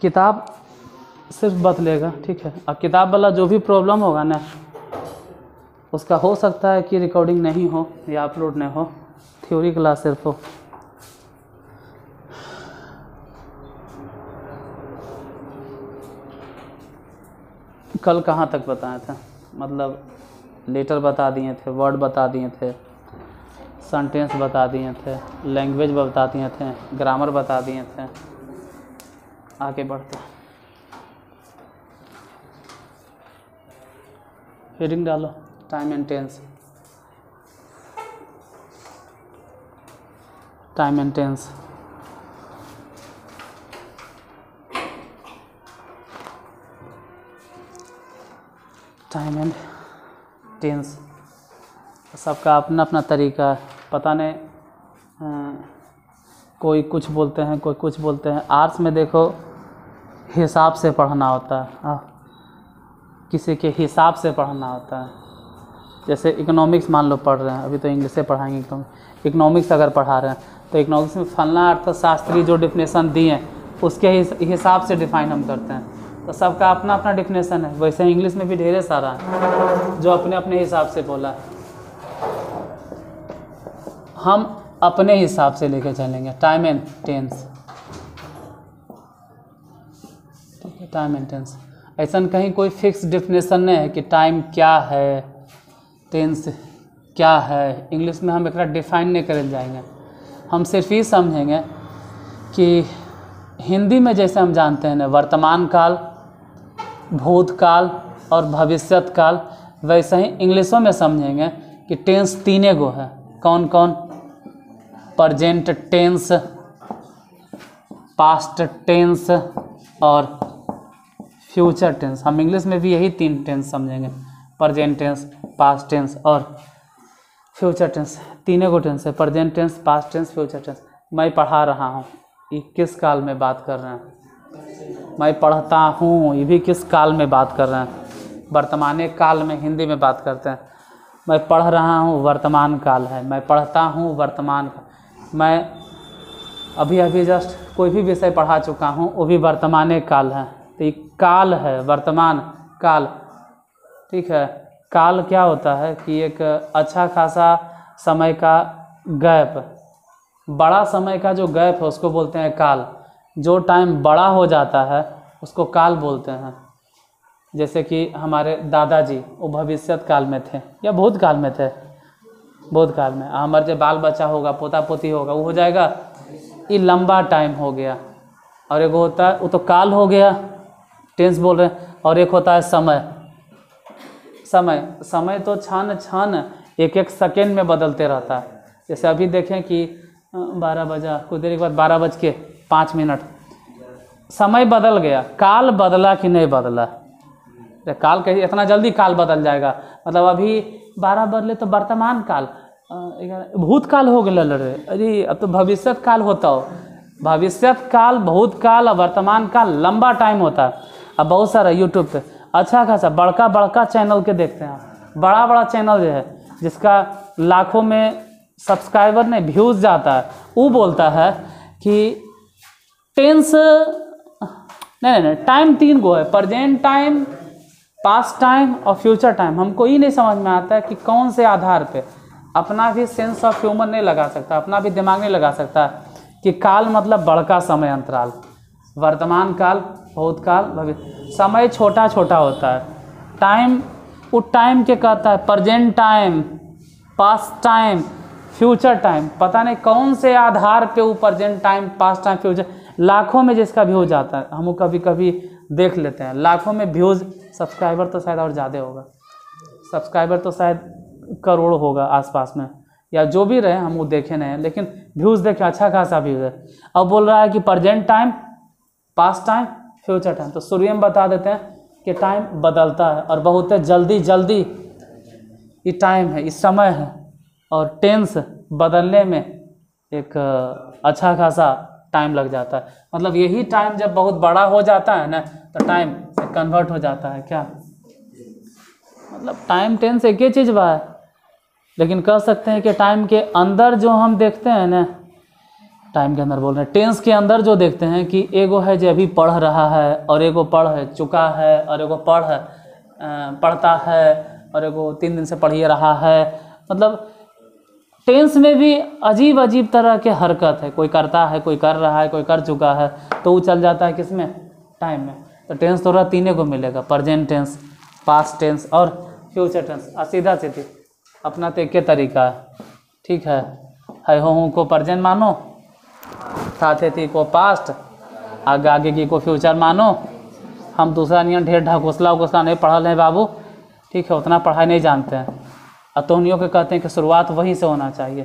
किताब सिर्फ बतलेगा, ठीक है। अब किताब वाला जो भी प्रॉब्लम होगा ना, उसका हो सकता है कि रिकॉर्डिंग नहीं हो या अपलोड नहीं हो, थ्योरी क्लास सिर्फ हो। कल कहाँ तक बताए थे, मतलब लेटर बता दिए थे, वर्ड बता दिए थे, सेंटेंस बता दिए थे, लैंग्वेज बता दिए थे, ग्रामर बता दिए थे। आगे बढ़ते हैं, हेडिंग डालो, time and tense. Time and tense, time and tense सबका अपना अपना तरीका है। पता नहीं कोई कुछ बोलते हैं, कोई कुछ बोलते हैं। आर्ट्स में देखो हिसाब से पढ़ना होता है, किसी के हिसाब से पढ़ना होता है। जैसे इकोनॉमिक्स मान लो पढ़ रहे हैं, अभी तो इंग्लिश से पढ़ाएंगे, तो इकोनॉमिक्स अगर पढ़ा रहे हैं तो इकोनॉमिक्स में फलना अर्थशास्त्री जो डिफिनेशन दिए हैं उसके हिसाब से डिफाइन हम करते हैं। तो सबका अपना अपना डिफिनेशन है। वैसे इंग्लिश में भी ढेर सारा है जो अपने अपने हिसाब से बोला है, हम अपने हिसाब से लेके चलेंगे। टाइम एंड टेंस, ठीक है। टाइम एंड टेंस ऐसा कहीं कोई फिक्स डिफिनेशन नहीं है कि टाइम क्या है, टेंस क्या है। इंग्लिश में हम एक डिफाइन नहीं कर जाएंगे, हम सिर्फ ही समझेंगे कि हिंदी में जैसे हम जानते हैं ना वर्तमान काल, भूतकाल और भविष्यत काल, वैसे ही इंग्लिशों में समझेंगे कि टेंस तीन गो है। कौन कौन? प्रेजेंट टेंस, पास्ट टेंस और फ्यूचर टेंस। हम इंग्लिश में भी यही तीन टेंस समझेंगे, प्रेजेंट टेंस, पास्ट टेंस और फ्यूचर टेंस। तीनों को टेंस है, present tense, past tense, future tense. मैं पढ़ा रहा हूँ, ये किस काल में बात कर रहे हैं? मैं पढ़ता हूँ, ये भी किस काल में बात कर रहे हैं? वर्तमान काल में हिंदी में बात करते हैं। मैं पढ़ रहा हूँ, वर्तमान काल है। मैं पढ़ता हूँ, वर्तमान। मैं अभी अभी जस्ट कोई भी विषय पढ़ा चुका हूँ, वो भी वर्तमान काल है। तो ये काल है, वर्तमान काल, ठीक है। काल क्या होता है कि एक अच्छा खासा समय का गैप, बड़ा समय का जो गैप है उसको बोलते हैं काल। जो टाइम बड़ा हो जाता है उसको काल बोलते हैं। जैसे कि हमारे दादाजी वो भविष्यत काल में थे या भूत काल में थे? भूत काल में। हमारे जो बाल बच्चा होगा, पोता पोती होगा, वो हो जाएगा, ये लंबा टाइम हो गया। और एक होता है, वो तो काल हो गया, टेंस बोल रहे हैं। और एक होता है समय। समय, समय तो क्षण क्षण एक एक सेकेंड में बदलते रहता है। जैसे अभी देखें कि 12 बजा, कुछ देर के बाद 12:05, समय बदल गया। काल बदला कि नहीं बदला? काल कहीं इतना जल्दी काल बदल जाएगा? मतलब अभी 12 बदले तो वर्तमान काल, भूतकाल हो गया लड़े। अरे अब तो भविष्यत काल होता हो। भविष्यत काल, भूतकाल और वर्तमान काल लंबा टाइम होता है। अब बहुत सारा यूट्यूब पे अच्छा खासा बड़का बड़का चैनल के देखते हैं, बड़ा बड़ा चैनल जो है जिसका लाखों में सब्सक्राइबर नहीं व्यूज़ जाता है, वो बोलता है कि टेंस नहीं, टाइम तीन गो है, प्रेजेंट टाइम, पास्ट टाइम और फ्यूचर टाइम। हमको ये नहीं समझ में आता है कि कौन से आधार पे। अपना भी सेंस ऑफ ह्यूमर नहीं लगा सकता, अपना भी दिमाग नहीं लगा सकता कि काल मतलब बड़का समय अंतराल, वर्तमान काल, भूतकाल, भविष्य। समय छोटा छोटा होता है। टाइम वो टाइम के कहता है, present time, past time, future time. पता नहीं कौन से आधार पे वो present time, past time, future, लाखों में जिसका व्यूज आता है। हम कभी कभी देख लेते हैं लाखों में व्यूज़। सब्सक्राइबर तो शायद और ज़्यादा होगा, सब्सक्राइबर तो शायद करोड़ होगा आसपास में, या जो भी रहे हम वो देखे नहीं हैं, लेकिन व्यूज़ देखे अच्छा खासा व्यूज़ है। अब बोल रहा है कि present time, past time, future time. तो शुरू में बता देते हैं कि टाइम बदलता है और बहुत जल्दी जल्दी ये टाइम है, इस समय है। और टेंस बदलने में एक अच्छा खासा टाइम लग जाता है। मतलब यही टाइम जब बहुत बड़ा हो जाता है ना, तो टाइम से कन्वर्ट हो जाता है। क्या मतलब टाइम टेंस एक ही चीज़ बा है, लेकिन कह सकते हैं कि टाइम के अंदर जो हम देखते हैं ना, टाइम के अंदर बोल रहे हैं। टेंस के अंदर जो देखते हैं कि एगो है जो अभी पढ़ रहा है, और एगो पढ़ चुका है, और एगो पढ़ता है, और एगो 3 दिन से पढ़ ही रहा है। मतलब टेंस में भी अजीब अजीब तरह के हरकत है, कोई करता है, कोई कर रहा है, कोई कर चुका है, तो वो चल जाता है किसमें, टाइम में। तो टेंस थोड़ा तीनों को मिलेगा, प्रेजेंट टेंस, पास्ट टेंस और फ्यूचर टेंस। सीधा सीधी अपना तो एक तरीका है, ठीक है हो को प्रेजेंट मानो, था थी को पास्ट, आगे की को फ्यूचर मानो। हम दूसरा नियम ढेर ढकोसला नहीं पढ़ल है बाबू, ठीक है, उतना पढ़ाई नहीं जानते हैं। अतोनियों के कहते हैं कि शुरुआत वहीं से होना चाहिए।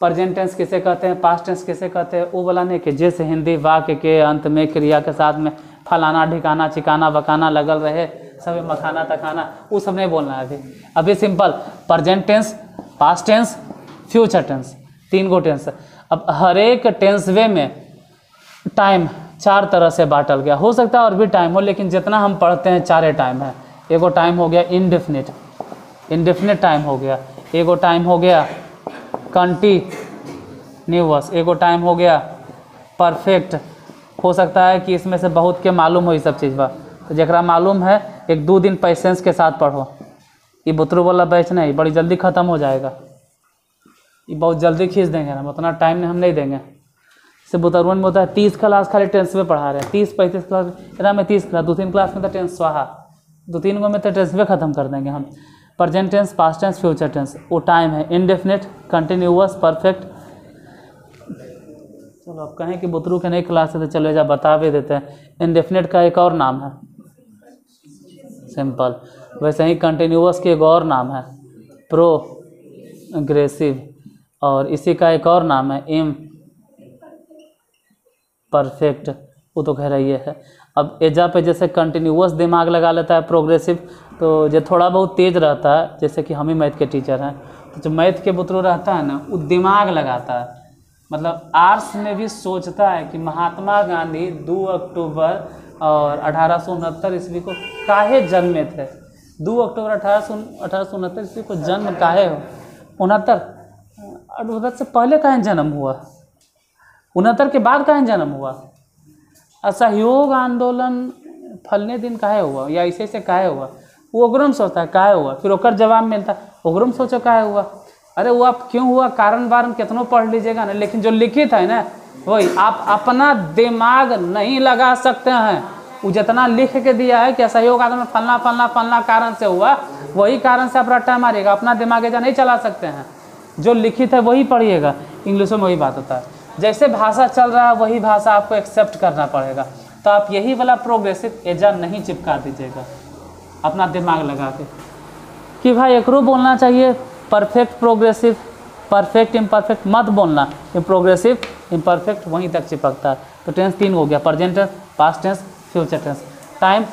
प्रेजेंट टेंस किसे कहते हैं, पास्ट टेंस किसे कहते हैं, वो बोला नहीं कि जैसे हिंदी वाक्य के अंत में क्रिया के साथ में फलाना ढिकाना चिकाना बकाना लगल रहे, सभी मखाना तखाना, वो सब नहीं बोलना है अभी simple present tense, past tense, future tense, 3 गो टेंस। अब हर एक टेंस वे में टाइम 4 तरह से बांटल गया, हो सकता है और भी टाइम हो, लेकिन जितना हम पढ़ते हैं 4 टाइम है। एगो टाइम हो गया इंडेफिनिट टाइम हो गया, एगो टाइम हो गया कंटिन्यूअस, एगो टाइम हो गया परफेक्ट। हो सकता है कि इसमें से बहुत के मालूम हो ये सब चीज़ बा, तो जरा मालूम है 1-2 दिन पेशेंस के साथ पढ़ो। ये बुतरू वाला बैच नहीं, बड़ी जल्दी ख़त्म हो जाएगा, ये बहुत जल्दी खींच देंगे हम, उतना टाइम हम नहीं देंगे। से बुतरुन में होता है 30 क्लास खाली टेंस में पढ़ा रहे हैं, 30-35 क्लास इतना में 30 क्लास, 2-3 क्लास में तो टेंस स्वाहा, 2-3 गो में तो टेंस में ख़त्म कर देंगे हम। Present tense, past tense, future tense, वो टाइम है इंडेफिनिट, कंटिन्यूअस, परफेक्ट। चलो अब कहें कि बुतरू के नई क्लास है तो चलो जा बता भी देते हैं। इंडेफिनिट का एक और नाम है सिंपल, वैसे ही कंटिन्यूअस के एक और नाम है प्रोग्रेसिव, और इसी का एक और नाम है इम परफेक्ट, वो तो कह रही है। अब एजा पे जैसे कंटिन्यूअस दिमाग लगा लेता है प्रोग्रेसिव, तो जो थोड़ा बहुत तेज रहता है, जैसे कि हम ही मैथ के टीचर हैं, तो जो मैथ के बुतरू रहता है ना, वो दिमाग लगाता है। मतलब आर्ट्स में भी सोचता है कि महात्मा गांधी 2 अक्टूबर और 1869 ईस्वी को काहे जन्मे थे, 2 अक्टूबर 1869 ईस्वी को जन्म काहे हो, 69 से पहले काहे जन्म हुआ, 69 के बाद काहे जन्म हुआ, असहयोग आंदोलन फलने दिन काहे हुआ, या ऐसे ऐसे काहे हुआ, वो ओकरो में सोचता है काहे हुआ, फिर ओकर जवाब मिलता है ओकरो में सोचो काहे हुआ। अरे वो आप क्यों हुआ कारण बारन कितनों पढ़ लीजिएगा ना, लेकिन जो लिखित है ना वही आप अपना दिमाग नहीं लगा सकते हैं। वो जितना लिख के दिया है कि असहयोग आंदोलन फलना फलना फलना कारण से हुआ, वही कारण से आप रट्टा मारिएगा, अपना दिमाग ऐसा नहीं चला सकते हैं। जो लिखित है वही पढ़िएगा। इंग्लिशों में वही बात होता है, जैसे भाषा चल रहा है वही भाषा आपको एक्सेप्ट करना पड़ेगा। तो आप यही वाला प्रोग्रेसिव एजा नहीं चिपका दीजिएगा अपना दिमाग लगा के कि भाई एकरो बोलना चाहिए परफेक्ट प्रोग्रेसिव, परफेक्ट इम्परफेक्ट मत बोलना, ये प्रोग्रेसिव इम्परफेक्ट वहीं तक चिपकता है। तो टेंस 3 हो गया, present tense, past tense, future tense. Time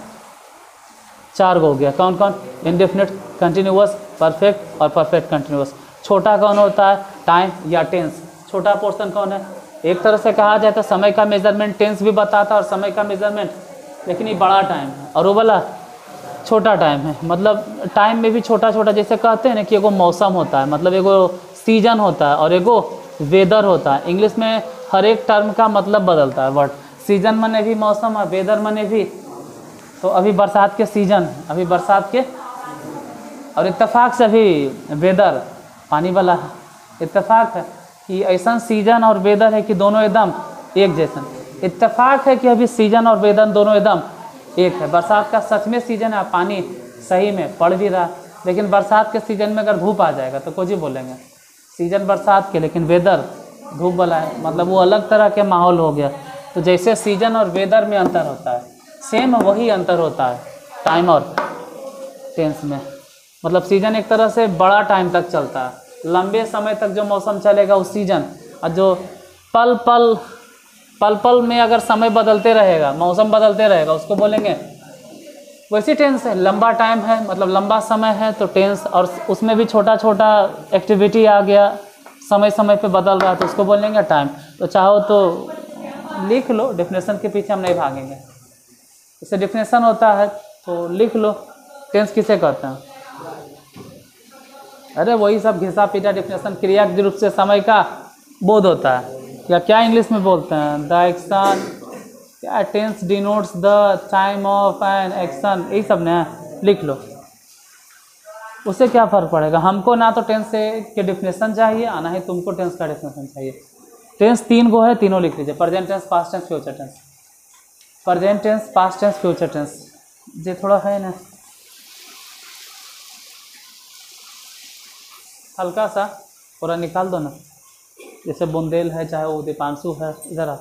4 हो गया, कौन कौन, इंडेफिनिट, कंटिन्यूअस, परफेक्ट और परफेक्ट कंटिन्यूअस। छोटा कौन होता है, टाइम या टेंस। छोटा पोर्शन कौन है, एक तरह से कहा जाए तो समय का मेजरमेंट टेंस भी बताता है और समय का मेजरमेंट, लेकिन ये बड़ा टाइम है और वो वाला छोटा टाइम है। मतलब टाइम में भी छोटा छोटा, जैसे कहते हैं ना कि एगो मौसम होता है, मतलब एगो सीजन होता है और एगो वेदर होता है। इंग्लिश में हर एक टर्म का मतलब बदलता है, वर्ड सीजन मने भी मौसम है, वेदर मने भी। तो अभी बरसात के सीजन, अभी बरसात के, और इत्तेफाक से अभी वेदर पानी वाला इत्तेफाक है कि ऐसा सीजन और वेदर है कि दोनों एकदम एक जैसा। इत्तेफाक है कि अभी सीजन और वेदर दोनों एकदम एक है। बरसात का सच में सीजन है, पानी सही में पड़ भी रहा, लेकिन बरसात के सीजन में अगर धूप आ जाएगा तो कुछ ही बोलेंगे, सीजन बरसात के लेकिन वेदर धूप वाला है, मतलब वो अलग तरह के माहौल हो गया। तो जैसे सीजन और वेदर में अंतर होता है, सेम वही अंतर होता है टाइम और टेंस में। मतलब सीजन एक तरह से बड़ा टाइम तक चलता है, लंबे समय तक जो मौसम चलेगा उस सीजन, और जो पल पल में अगर समय बदलते रहेगा, मौसम बदलते रहेगा, उसको बोलेंगे। वैसे टेंस है, लंबा टाइम है मतलब लंबा समय है तो टेंस, और उसमें भी छोटा छोटा एक्टिविटी आ गया, समय समय पे बदल रहा है तो उसको बोलेंगे टाइम। तो चाहो तो लिख लो, डेफिनेशन के पीछे हम नहीं भागेंगे। इससे डेफिनेशन होता है तो लिख लो, टेंस किसे कहते हैं। अरे वही सब घिसा पीटा डेफिनेशन, क्रिया के रूप से समय का बोध होता है। या क्या इंग्लिश में बोलते हैं, द एक्शन, क्या tense denotes the time of an action, यही सब ना लिख लो। उससे क्या फ़र्क पड़ेगा, हमको ना तो टेंस से के डिफिनेशन चाहिए और ना ही तुमको टेंस का डिफिनेशन चाहिए। टेंस 3 गो है, तीनों लिख लीजिए, present tense, past tense, future tense. Present tense, past tense, future tense, ये थोड़ा है ना हल्का सा, पूरा निकाल दो ना, जैसे बुंदेल है, चाहे वो दीपांशु है, इधर आ।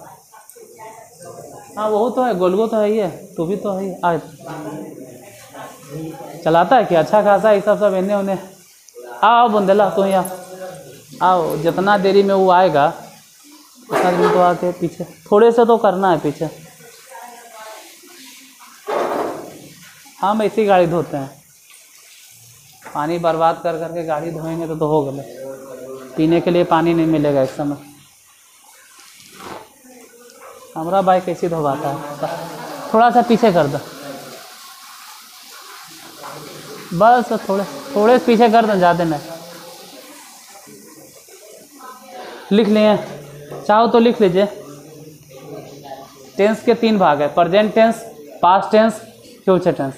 हाँ वो तो है, गोलगो तो है ही है, तू भी तो है ही। आज चलाता है कि अच्छा खासा ये सब इन्हें उन्हें। आओ बुंदेला तू यहाँ आओ, जितना देरी में वो आएगा उतना देरी तो आके पीछे थोड़े से तो करना है पीछे। हम ऐसी गाड़ी धोते हैं, पानी बर्बाद कर करके गाड़ी धोएंगे तो हो गए, पीने के लिए पानी नहीं मिलेगा इस समय। हमारा बाइक ऐसी धोवाता है, थोड़ा सा पीछे कर दो बस, थोड़े पीछे कर दो, ज़्यादा नहीं। लिख लिए, चाहो तो लिख लीजिए। टेंस के 3 भाग है, present tense, past tense, future tense.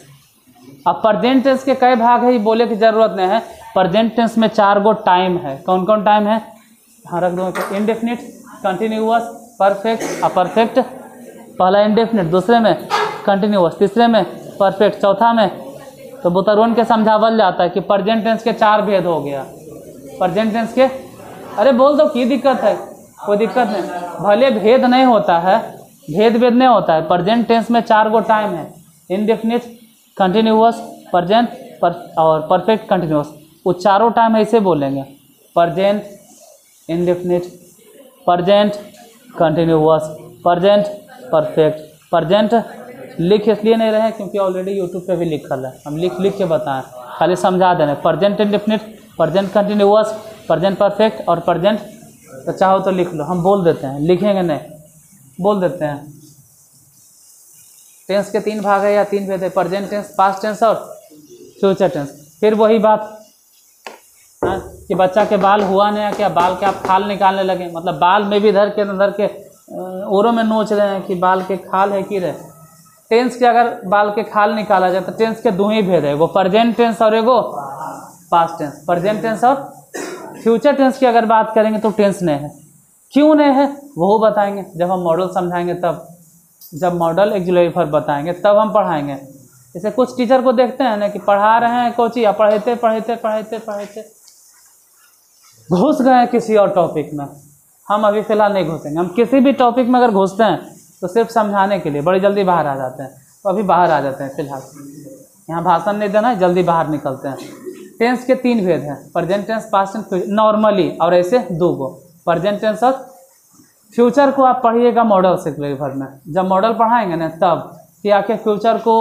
अब प्रेजेंट टेंस के कई भाग है ये बोले की ज़रूरत नहीं है। प्रेजेंट टेंस में 4 गो टाइम है। कौन कौन टाइम है, हाँ रख दो, इंडेफिनिट, कंटिन्यूअस, परफेक्ट, अपरफेक्ट। पहला इंडेफिनिट, दूसरे में कंटिन्यूअस, तीसरे में परफेक्ट, चौथा में तो बुतरवन के समझावल जाता है कि प्रेजेंट टेंस के 4 भेद हो गया। प्रेजेंट टेंस के, अरे बोल दो की दिक्कत है, कोई दिक्कत नहीं, भले भेद नहीं होता है, भेद नहीं होता है। प्रेजेंट टेंस में 4 गो टाइम है, इंडेफिनिट, कंटिन्यूअस, प्रेजेंट और परफेक्ट कंटिन्यूअस। वो चारों टाइम ऐसे बोलेंगे, present, indefinite, present, continuous, present, perfect. Present लिख इसलिए नहीं रहे क्योंकि ऑलरेडी यूट्यूब पे भी लिखल है, हम लिख के बताएं, खाली समझा देना। Present indefinite, present continuous, present perfect और प्रेजेंट, तो चाहो तो लिख लो, हम बोल देते हैं, लिखेंगे नहीं, बोल देते हैं। टेंस के 3 भाग है या 3 भेद है, प्रेजेंट टेंस, पास्ट टेंस और फ्यूचर टेंस। फिर वही बात है कि बच्चा के बाल हुआ नहीं, क्या बाल के आप खाल निकालने लगे, मतलब बाल में भी धर के ओरों में नोच रहे हैं कि बाल के खाल है कि रहे। टेंस के अगर बाल के खाल निकाला जाए तो टेंस के 2 ही भेद है, वो प्रेजेंट टेंस और एगो पास्ट टेंस। प्रेजेंट टेंस और फ्यूचर टेंस की अगर बात करेंगे तो टेंस नहीं है। क्यों नहीं है वो बताएंगे जब हम मॉडल समझाएंगे, तब जब मॉडल एक्सुलरी वर्ब बताएंगे तब हम पढ़ाएंगे। जैसे कुछ टीचर को देखते हैं ना कि पढ़ा रहे हैं कोची, या पढ़ते घुस गए किसी और टॉपिक में। हम अभी फ़िलहाल नहीं घुसेंगे, हम किसी भी टॉपिक में अगर घुसते हैं तो सिर्फ समझाने के लिए, बड़ी जल्दी बाहर आ जाते हैं, तो अभी बाहर आ जाते हैं। फिलहाल यहाँ भाषण नहीं देना है, जल्दी बाहर निकलते हैं। टेंस के 3 भेद हैं, present tense, past tense, normally और ऐसे 2 गो। प्रेजेंट टेंस और फ्यूचर को आप पढ़िएगा मॉडल से भर में, जब मॉडल पढ़ाएंगे ना तब कि आखिर फ्यूचर को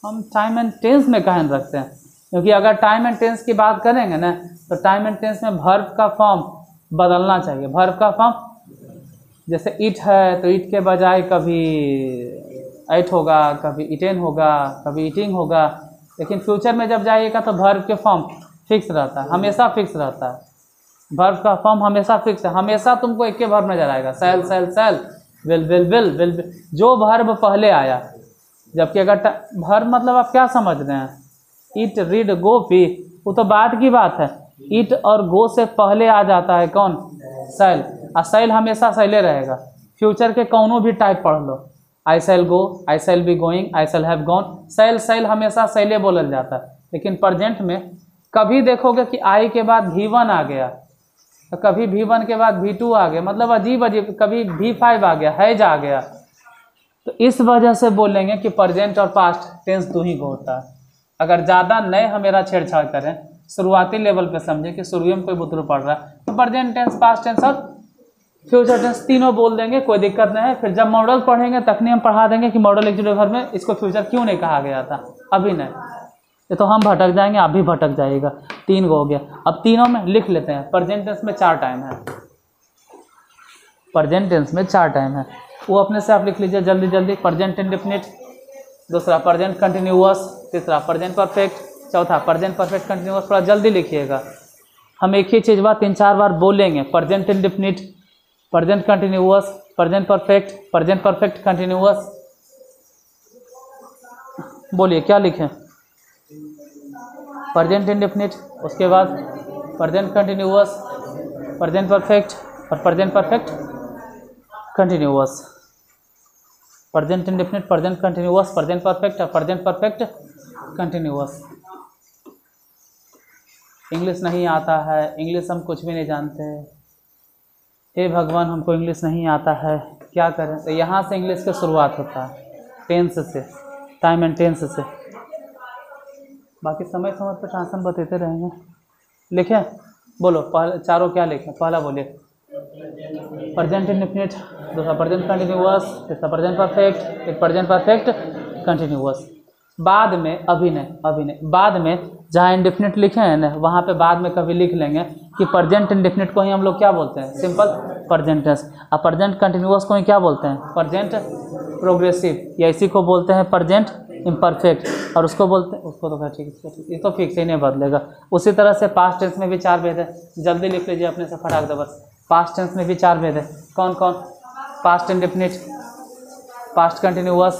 हम टाइम एंड टेंस में कहन रखते हैं। क्योंकि अगर टाइम एंड टेंस की बात करेंगे ना तो टाइम एंड टेंस में वर्ब का फॉर्म बदलना चाहिए। वर्ब का फॉर्म, जैसे इट है तो इट के बजाय कभी एट होगा, कभी इटेन होगा, कभी ईटिंग होगा। लेकिन फ्यूचर में जब जाइएगा तो वर्ब के फॉर्म फिक्स रहता है, हमेशा फिक्स रहता है। वर्ब का फॉर्म हमेशा फिक्स है, हमेशा तुमको एक के वर्ब नजर आएगा, shall shall shall, will will will will, जो वर्ब पहले आया। जबकि अगर वर्ब मतलब आप क्या समझ रहे हैं, इट, रीड, गो, पी, वो तो बात की बात है। इट और गो से पहले आ जाता है कौन, सेल, और सेल हमेशा सेले रहेगा। फ्यूचर के कौनों भी टाइप पढ़ लो, I shall go, I shall be going, I shall have gone, shall shall हमेशा सेले बोलल जाता है। लेकिन प्रेजेंट में कभी देखोगे कि आई के बाद V1 आ गया, तो कभी V1 के बाद V2 आ गया, मतलब अजीब अजीब, कभी V5 आ गया, हैज आ गया। तो इस वजह से बोलेंगे कि प्रेजेंट और पास्ट टेंस 2 ही होता है। अगर ज़्यादा नए हमेरा छेड़छाड़ करें, शुरुआती लेवल पे समझें कि शुरू में कोई बुतरू पढ़ रहा है, तो प्रेजेंट टेंस, पास्ट टेंस और फ्यूचर टेंस तीनों बोल देंगे, कोई दिक्कत नहीं है। फिर जब मॉडल पढ़ेंगे तखनी हम पढ़ा देंगे कि मॉडल एक्चुअली वर्ब में इसको फ्यूचर क्यों नहीं कहा गया था, अभी नहीं। ये तो हम भटक जाएंगे, आप भी भटक जाइएगा। 3 हो गया, अब तीनों में लिख लेते हैं। प्रेजेंट टेंस में 4 टाइम है, प्रेजेंट टेंस में 4 टाइम है, वो अपने से आप लिख लीजिए जल्दी जल्दी। प्रेजेंट इंडेफिनिट, दूसरा प्रेजेंट कंटिन्यूअस, तीसरा प्रेजेंट परफेक्ट, चौथा प्रेजेंट परफेक्ट कंटिन्यूअस। थोड़ा जल्दी लिखिएगा, हम एक ही चीज़ बात 3-4 बार बोलेंगे। Present indefinite, present continuous, present perfect, present perfect continuous. बोलिए क्या लिखें? प्रेजेंट इंडेफिनिट, उसके बाद प्रेजेंट कंटिन्यूअस, प्रेजेंट परफेक्ट और present perfect continuous. Present indefinite, present continuous, present perfect और प्रेजेंट परफेक्ट कंटिन्यूअस। इंग्लिश नहीं आता है, इंग्लिश हम कुछ भी नहीं जानते। हे भगवान, हमको इंग्लिश नहीं आता है, क्या करें? तो यहाँ से इंग्लिश की शुरुआत होता है, टेंस से, टाइम एंड टेंस से। बाकी समय समय पर ट्रांसलेशन बताते रहेंगे। लिखें? बोलो पहले चारों क्या लिखें? पहला बोलिए प्रेजेंट इंडेफिनिट, दूसरा प्रेजेंट कंटिन्यूअस, तीसरा प्रेजेंट परफेक्ट, फिर प्रेजेंट परफेक्ट कंटिन्यूअस। बाद में अभिनय बाद में जहाँ इंडेफिनिट लिखे हैं ना, वहाँ पे बाद में कभी लिख लेंगे कि प्रेजेंट इंडेफिनिट को ही हम लोग क्या बोलते हैं? Simple present tense. और प्रेजेंट कंटिन्यूअस को ही क्या बोलते हैं? प्रेजेंट प्रोग्रेसिव, या इसी को बोलते हैं प्रेजेंट इम्परफेक्ट, और उसको बोलते हैं, उसको तो ठीक है, ये तो फिक्स ही नहीं बदलेगा। उसी तरह से पास्ट टेंस में भी 4 भेद है, जल्दी लिख लीजिए अपने से फटाक दे बस। पास्ट टेंस में भी 4 भेद है, कौन कौन? Past indefinite, past continuous,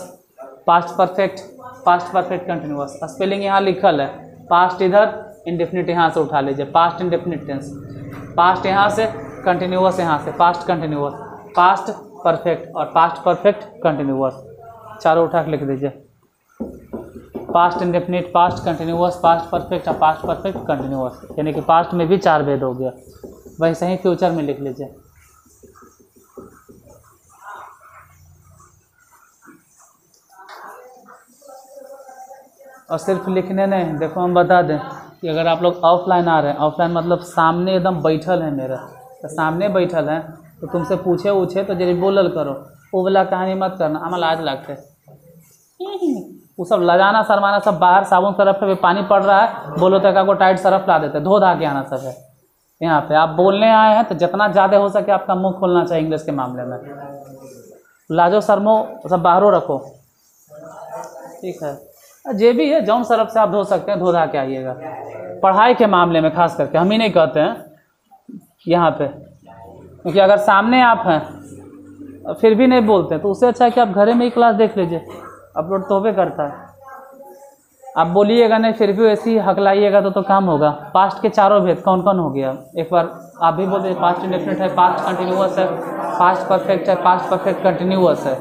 past perfect, past perfect continuous. Spelling यहाँ लिखल है, पास्ट इधर, इंडेफिनिट यहाँ से उठा लीजिए, पास्ट इंडेफिनिट टेंस। पास्ट यहाँ से, कंटिन्यूअस यहाँ से, पास्ट कंटिन्यूअस, पास्ट परफेक्ट और पास्ट परफेक्ट कंटिन्यूअस, चारों उठा के लिख दीजिए। Past indefinite, past continuous, past perfect और पास्ट परफेक्ट कंटिन्यूअस, यानी कि पास्ट में भी 4 भेद हो गया। वैसे ही फ्यूचर में लिख लीजिए। और सिर्फ लिखने नहीं, देखो हम बता दें कि अगर आप लोग ऑफलाइन आ रहे हैं, ऑफलाइन मतलब सामने एकदम बैठल है मेरा, तो सामने बैठल है तो तुमसे पूछे तो जरिए बोलल करो, वो वाला कहानी मत करना, हमें लाज लगते। वो सब लजाना शर्माना, सब बाहर साबुन सरफ पे पानी पड़ रहा है, बोलो तो को टाइट सरफ ला देते, धो धा के आना सब है। यहाँ पे आप बोलने आए हैं तो जितना ज़्यादा हो सके आपका मुंह खोलना चाहिए इंग्लिश के मामले में। लाजो शर्मो सब बाहरों रखो, ठीक है? जे भी है जौन सरफ से आप धो सकते हैं, धो धा के आइएगा। पढ़ाई के मामले में खास करके हम ही नहीं कहते हैं यहाँ पे, क्योंकि अगर सामने आप हैं फिर भी नहीं बोलते तो उससे अच्छा है कि आप घरे में ही क्लास देख लीजिए, अपलोड तो होबे करता है। आप बोलिएगा नहीं फिर भी वैसे ही हकलाइएगा तो काम होगा। पास्ट के 4 भेद कौन कौन हो गया? एक बार आप भी बोल दीजिए। पास्ट इंडेफिनिट है, पास्ट कंटिन्यूअस है, पास्ट परफेक्ट है, पास्ट परफेक्ट कंटिन्यूअस है।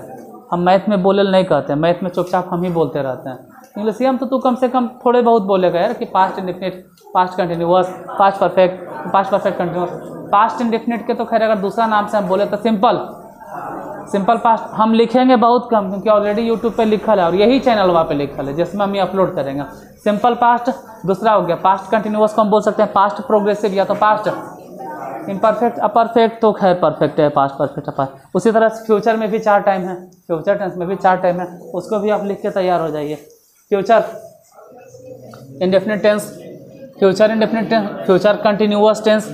हम मैथ में बोले नहीं कहते हैं, मैथ में चुपचाप हम ही बोलते रहते हैं। इंग्लिश में तो तू कम से कम थोड़े बहुत बोलेगा यार कि past indefinite, past continuous, past perfect continuous. Past indefinite के तो खैर अगर दूसरा नाम से हम बोले तो सिंपल पास्ट हम लिखेंगे बहुत कम, क्योंकि ऑलरेडी यूट्यूब पे लिखल है और यही चैनल वहाँ पे लिखल है जिसमें हम ये अपलोड करेंगे। सिंपल पास्ट दूसरा हो गया। पास्ट कंटिन्यूअस को हम बोल सकते हैं पास्ट प्रोग्रेसिव या तो पास्ट इम्परफेक्ट। अपरफेक्ट तो खैर परफेक्ट है, पास्ट परफेक्ट है। उसी तरह फ्यूचर में भी 4 टाइम है, फ्यूचर टेंस में भी 4 टाइम है, उसको भी आप लिख के तैयार हो जाइए। Future indefinite tense, future indefinite tense, future continuous tense,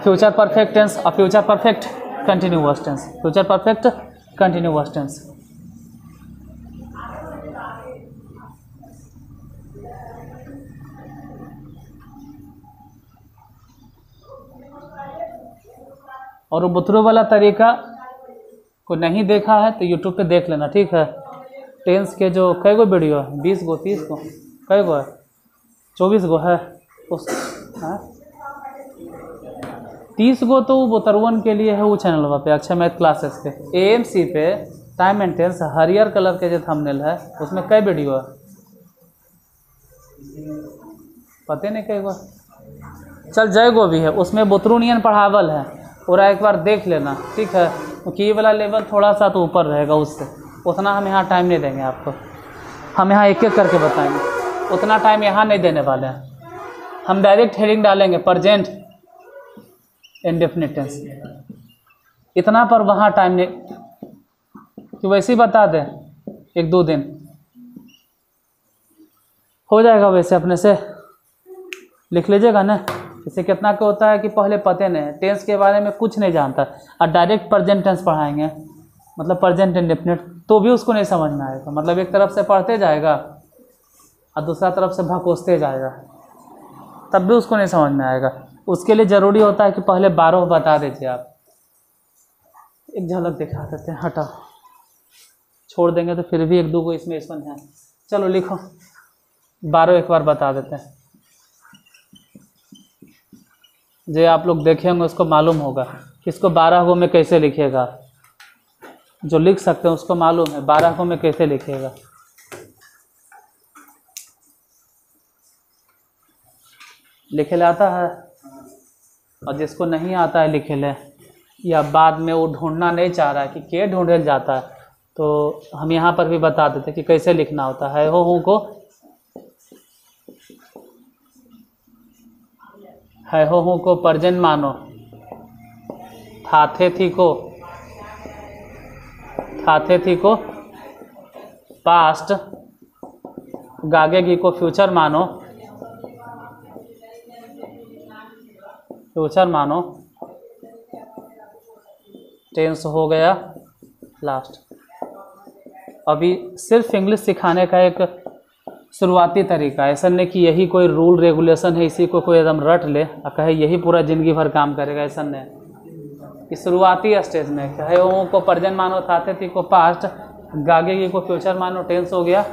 future perfect tense और future perfect continuous tense, future perfect continuous tense. और बुतरू वाला तरीका को नहीं देखा है तो यूट्यूब पे देख लेना, ठीक है? टेंस के जो कई गो वीडियो है, 20 गो 30 गो कई गो है, 24 गो है उस 30 गो तो बुतरुअन के लिए है वो चैनल वहाँ पे, अक्षय मैथ क्लासेस पे। AMC पे टाइम एंड टेंस हरियर कलर के जो थंबनेल है उसमें कई वीडियो है, पता नहीं कई गो। चल जय गो भी है, उसमें बुतरुनियन पढ़ावल है, पूरा एक बार देख लेना, ठीक है? क्योंकि ये वाला लेवल थोड़ा सा तो ऊपर रहेगा उससे, उतना हम यहाँ टाइम नहीं देंगे आपको। हम यहाँ एक एक करके बताएंगे, उतना टाइम यहाँ नहीं देने वाले हैं। हम डायरेक्ट हेडिंग डालेंगे प्रेजेंट इंडेफिनिट टेंस, इतना पर वहाँ टाइम नहीं कि वैसे ही बता दें 1-2 दिन हो जाएगा, वैसे अपने से लिख लीजिएगा ना। इससे कितना क्या होता है कि पहले पते नहीं है, टेंस के बारे में कुछ नहीं जानता और डायरेक्ट प्रेजेंट टेंस पढ़ाएंगे, मतलब प्रेजेंट इंडेफिनिट, तो भी उसको नहीं समझ में आएगा। मतलब एक तरफ से पढ़ते जाएगा और दूसरा तरफ से भकोसते जाएगा, तब भी उसको नहीं समझ में आएगा। उसके लिए ज़रूरी होता है कि पहले 12 बता दीजिए आप, एक झलक दिखा देते हैं, हटा छोड़ देंगे तो फिर भी एक दो को इसमें है। चलो लिखो 12 एक बार बता देते हैं, जो आप लोग देखेंगे उसको मालूम होगा कि इसको 12 को में कैसे लिखेगा। जो लिख सकते हैं उसको मालूम है 12 को में कैसे लिखेगा। लिखे ले आता है, और जिसको नहीं आता है लिखे ले, या बाद में वो ढूंढना नहीं चाह रहा है कि के ढूंढे जाता है, तो हम यहाँ पर भी बता देते कि कैसे लिखना होता है। हो हूँ को है, हो हूँ को प्रेजेंट मानो, थाथे थी को पास्ट, गागेगी को फ्यूचर मानो, टेंस हो गया लास्ट। अभी सिर्फ इंग्लिश सिखाने का एक शुरुआती तरीका है, ऐसा नहीं कि यही कोई रूल रेगुलेशन है, इसी को कोई एकदम रट ले और कहे यही पूरा ज़िंदगी भर काम करेगा, ऐसा नहीं। इस शुरुआती स्टेज में कहे वो को प्रेजेंट मानो, थाथे थी को पास्ट, गागेगी को फ्यूचर मानो, टेंस हो गया।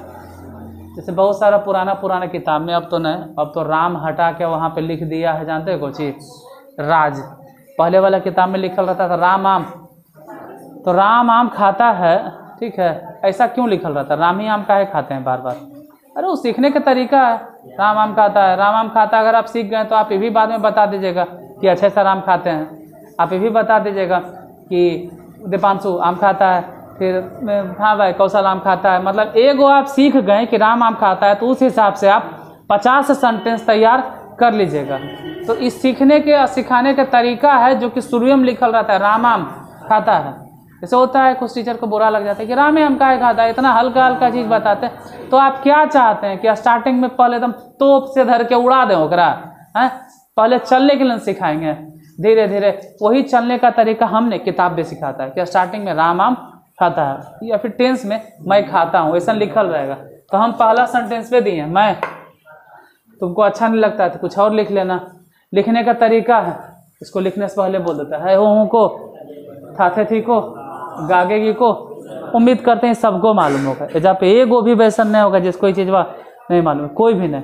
जैसे बहुत सारा पुराना किताब में, अब तो नहीं, अब तो राम हटा के वहाँ पे लिख दिया है, जानते हैं कुछ राज। पहले वाला किताब में लिखल रहता था राम आम, तो राम आम खाता है, ठीक है, ऐसा क्यों लिखल रहता है? राम ही आम काहे खाते हैं बार बार? अरे वो सीखने का तरीका है। राम आम खाता है, राम आम खाता है, अगर आप सीख गए तो आप ये भी बाद में बता दीजिएगा कि अच्छे से राम खाते हैं। आप ये भी बता दीजिएगा कि दीपांशु आम खाता है, फिर हाँ भाई कौशल आम खाता है। मतलब एक आप सीख गए कि राम आम खाता है, तो उस हिसाब से आप 50 सेंटेंस तैयार कर लीजिएगा। तो इस सीखने के सिखाने का तरीका है जो कि शुरू में लिखल रहता है राम आम खाता है। जैसे होता है कुछ टीचर को बुरा लग जाता है कि राम आम काहे खाता है, इतना हल्का चीज़ बताते हैं। तो आप क्या चाहते हैं कि स्टार्टिंग में पहले एकदम तोप से धर के उड़ा दें ओकरा, हैं? पहले चलने के लिए सिखाएंगे, धीरे धीरे वही चलने का तरीका हमने किताब में सिखाता है कि स्टार्टिंग में राम आम खाता है, या फिर टेंस में मैं खाता हूँ, ऐसा लिखल रहेगा। तो हम पहला सेंटेंस पे दिए मैं, तुमको अच्छा नहीं लगता है तो कुछ और लिख लेना। लिखने का तरीका है, इसको लिखने से पहले बोल देता है हो हूँ को, थाथे थी को, गागेगी को। उम्मीद करते हैं सबको मालूम होगा, जहाँ पे एगो भी वैसन नहीं होगा जिसको ये चीज़ नहीं मालूम है, कोई भी नहीं।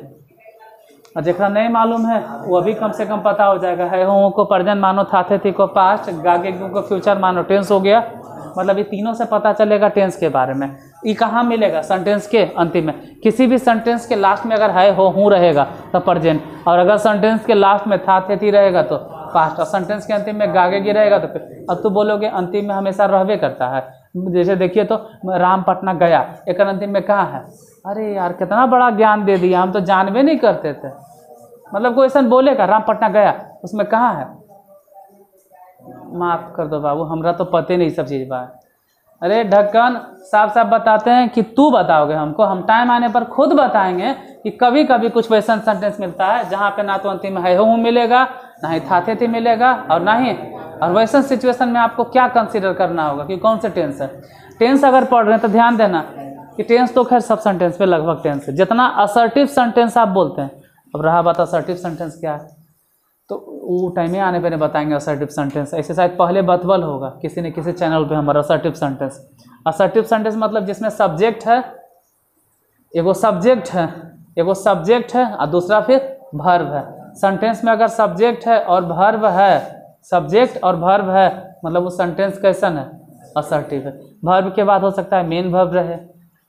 और जितना नहीं मालूम है वो अभी कम से कम पता हो जाएगा। है हो को प्रेजेंट मानो, थाथे थी को पास्ट, गागेगी को फ्यूचर मानो, टेंस हो गया। मतलब ये तीनों से पता चलेगा टेंस के बारे में। ये कहाँ मिलेगा? सेंटेंस के अंतिम में। किसी भी सेंटेंस के लास्ट में अगर है हो हूँ रहेगा तो प्रेजेंट, और अगर सेंटेंस के लास्ट में था थे थी रहेगा तो पास्ट, और सेंटेंस के अंतिम में गागेगी रहेगा तो फिर। अब तो बोलोगे अंतिम में हमेशा रहबे करता है। जैसे देखिए तो राम पटना गया, एक अंतिम में कहाँ है? अरे यार कितना बड़ा ज्ञान दे दिया, हम तो जानबे नहीं करते थे। मतलब कोई ऐसा बोलेगा राम पटना गया, उसमें कहाँ है? माफ़ कर दो बाबू, हमरा तो पते नहीं सब चीज़ बात। अरे ढक्कन साफ साफ बताते हैं कि तू बताओगे हमको, हम टाइम आने पर खुद बताएंगे कि कभी कभी कुछ वैसा सेंटेंस मिलता है जहाँ पे ना तो अंतिम है हूँ मिलेगा, ना ही थाथे थी मिलेगा, और ना ही। और वैसा सिचुएशन में आपको क्या कंसीडर करना होगा कि कौन से टेंस है। टेंस अगर पढ़ रहे हैं तो ध्यान देना कि टेंस तो खैर सब सेंटेंस पे लगभग टेंस है। जितना असर्टिव सेंटेंस आप बोलते हैं, अब रहा बात असर्टिव सेंटेंस क्या है, तो वो टाइम ही आने पे नहीं बताएंगे असर्टिव सेंटेंस। ऐसे शायद पहले बतवल होगा किसी न किसी चैनल पे हमारा असर्टिव सेंटेंस। असर्टिव सेंटेंस मतलब जिसमें सब्जेक्ट है, एगो सब्जेक्ट है और दूसरा फिर वर्ब है। सेंटेंस में अगर सब्जेक्ट है और वर्ब है, सब्जेक्ट और वर्ब है, मतलब वो सेंटेंस कैसन है? असर्टिव है। वर्ब के बाद हो सकता है मेन वर्ब रहे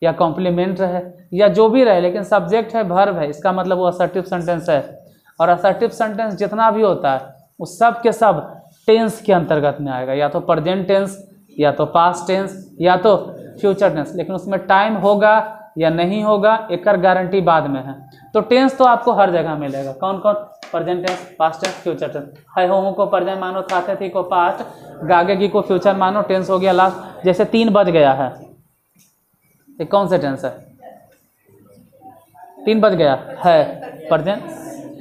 या कॉम्प्लीमेंट रहे या जो भी रहे, लेकिन सब्जेक्ट है वर्ब है, इसका मतलब वो असर्टिव सेंटेंस है। और असर्टिव सेंटेंस जितना भी होता है वो सब के सब टेंस के अंतर्गत में आएगा, या तो प्रेजेंट टेंस, या तो पास्ट टेंस, या तो फ्यूचर टेंस। लेकिन उसमें टाइम होगा या नहीं होगा एक गारंटी बाद में है। तो टेंस तो आपको हर जगह मिलेगा। कौन कौन? Present tense, past tense, future tense. है हो को प्रेजेंट मानो, थाथे थी को पास्ट, गागेगी को फ्यूचर मानो, टेंस हो गया लास्ट। जैसे 3 बज गया है, ये कौन सा टेंस है? 3 बज गया है,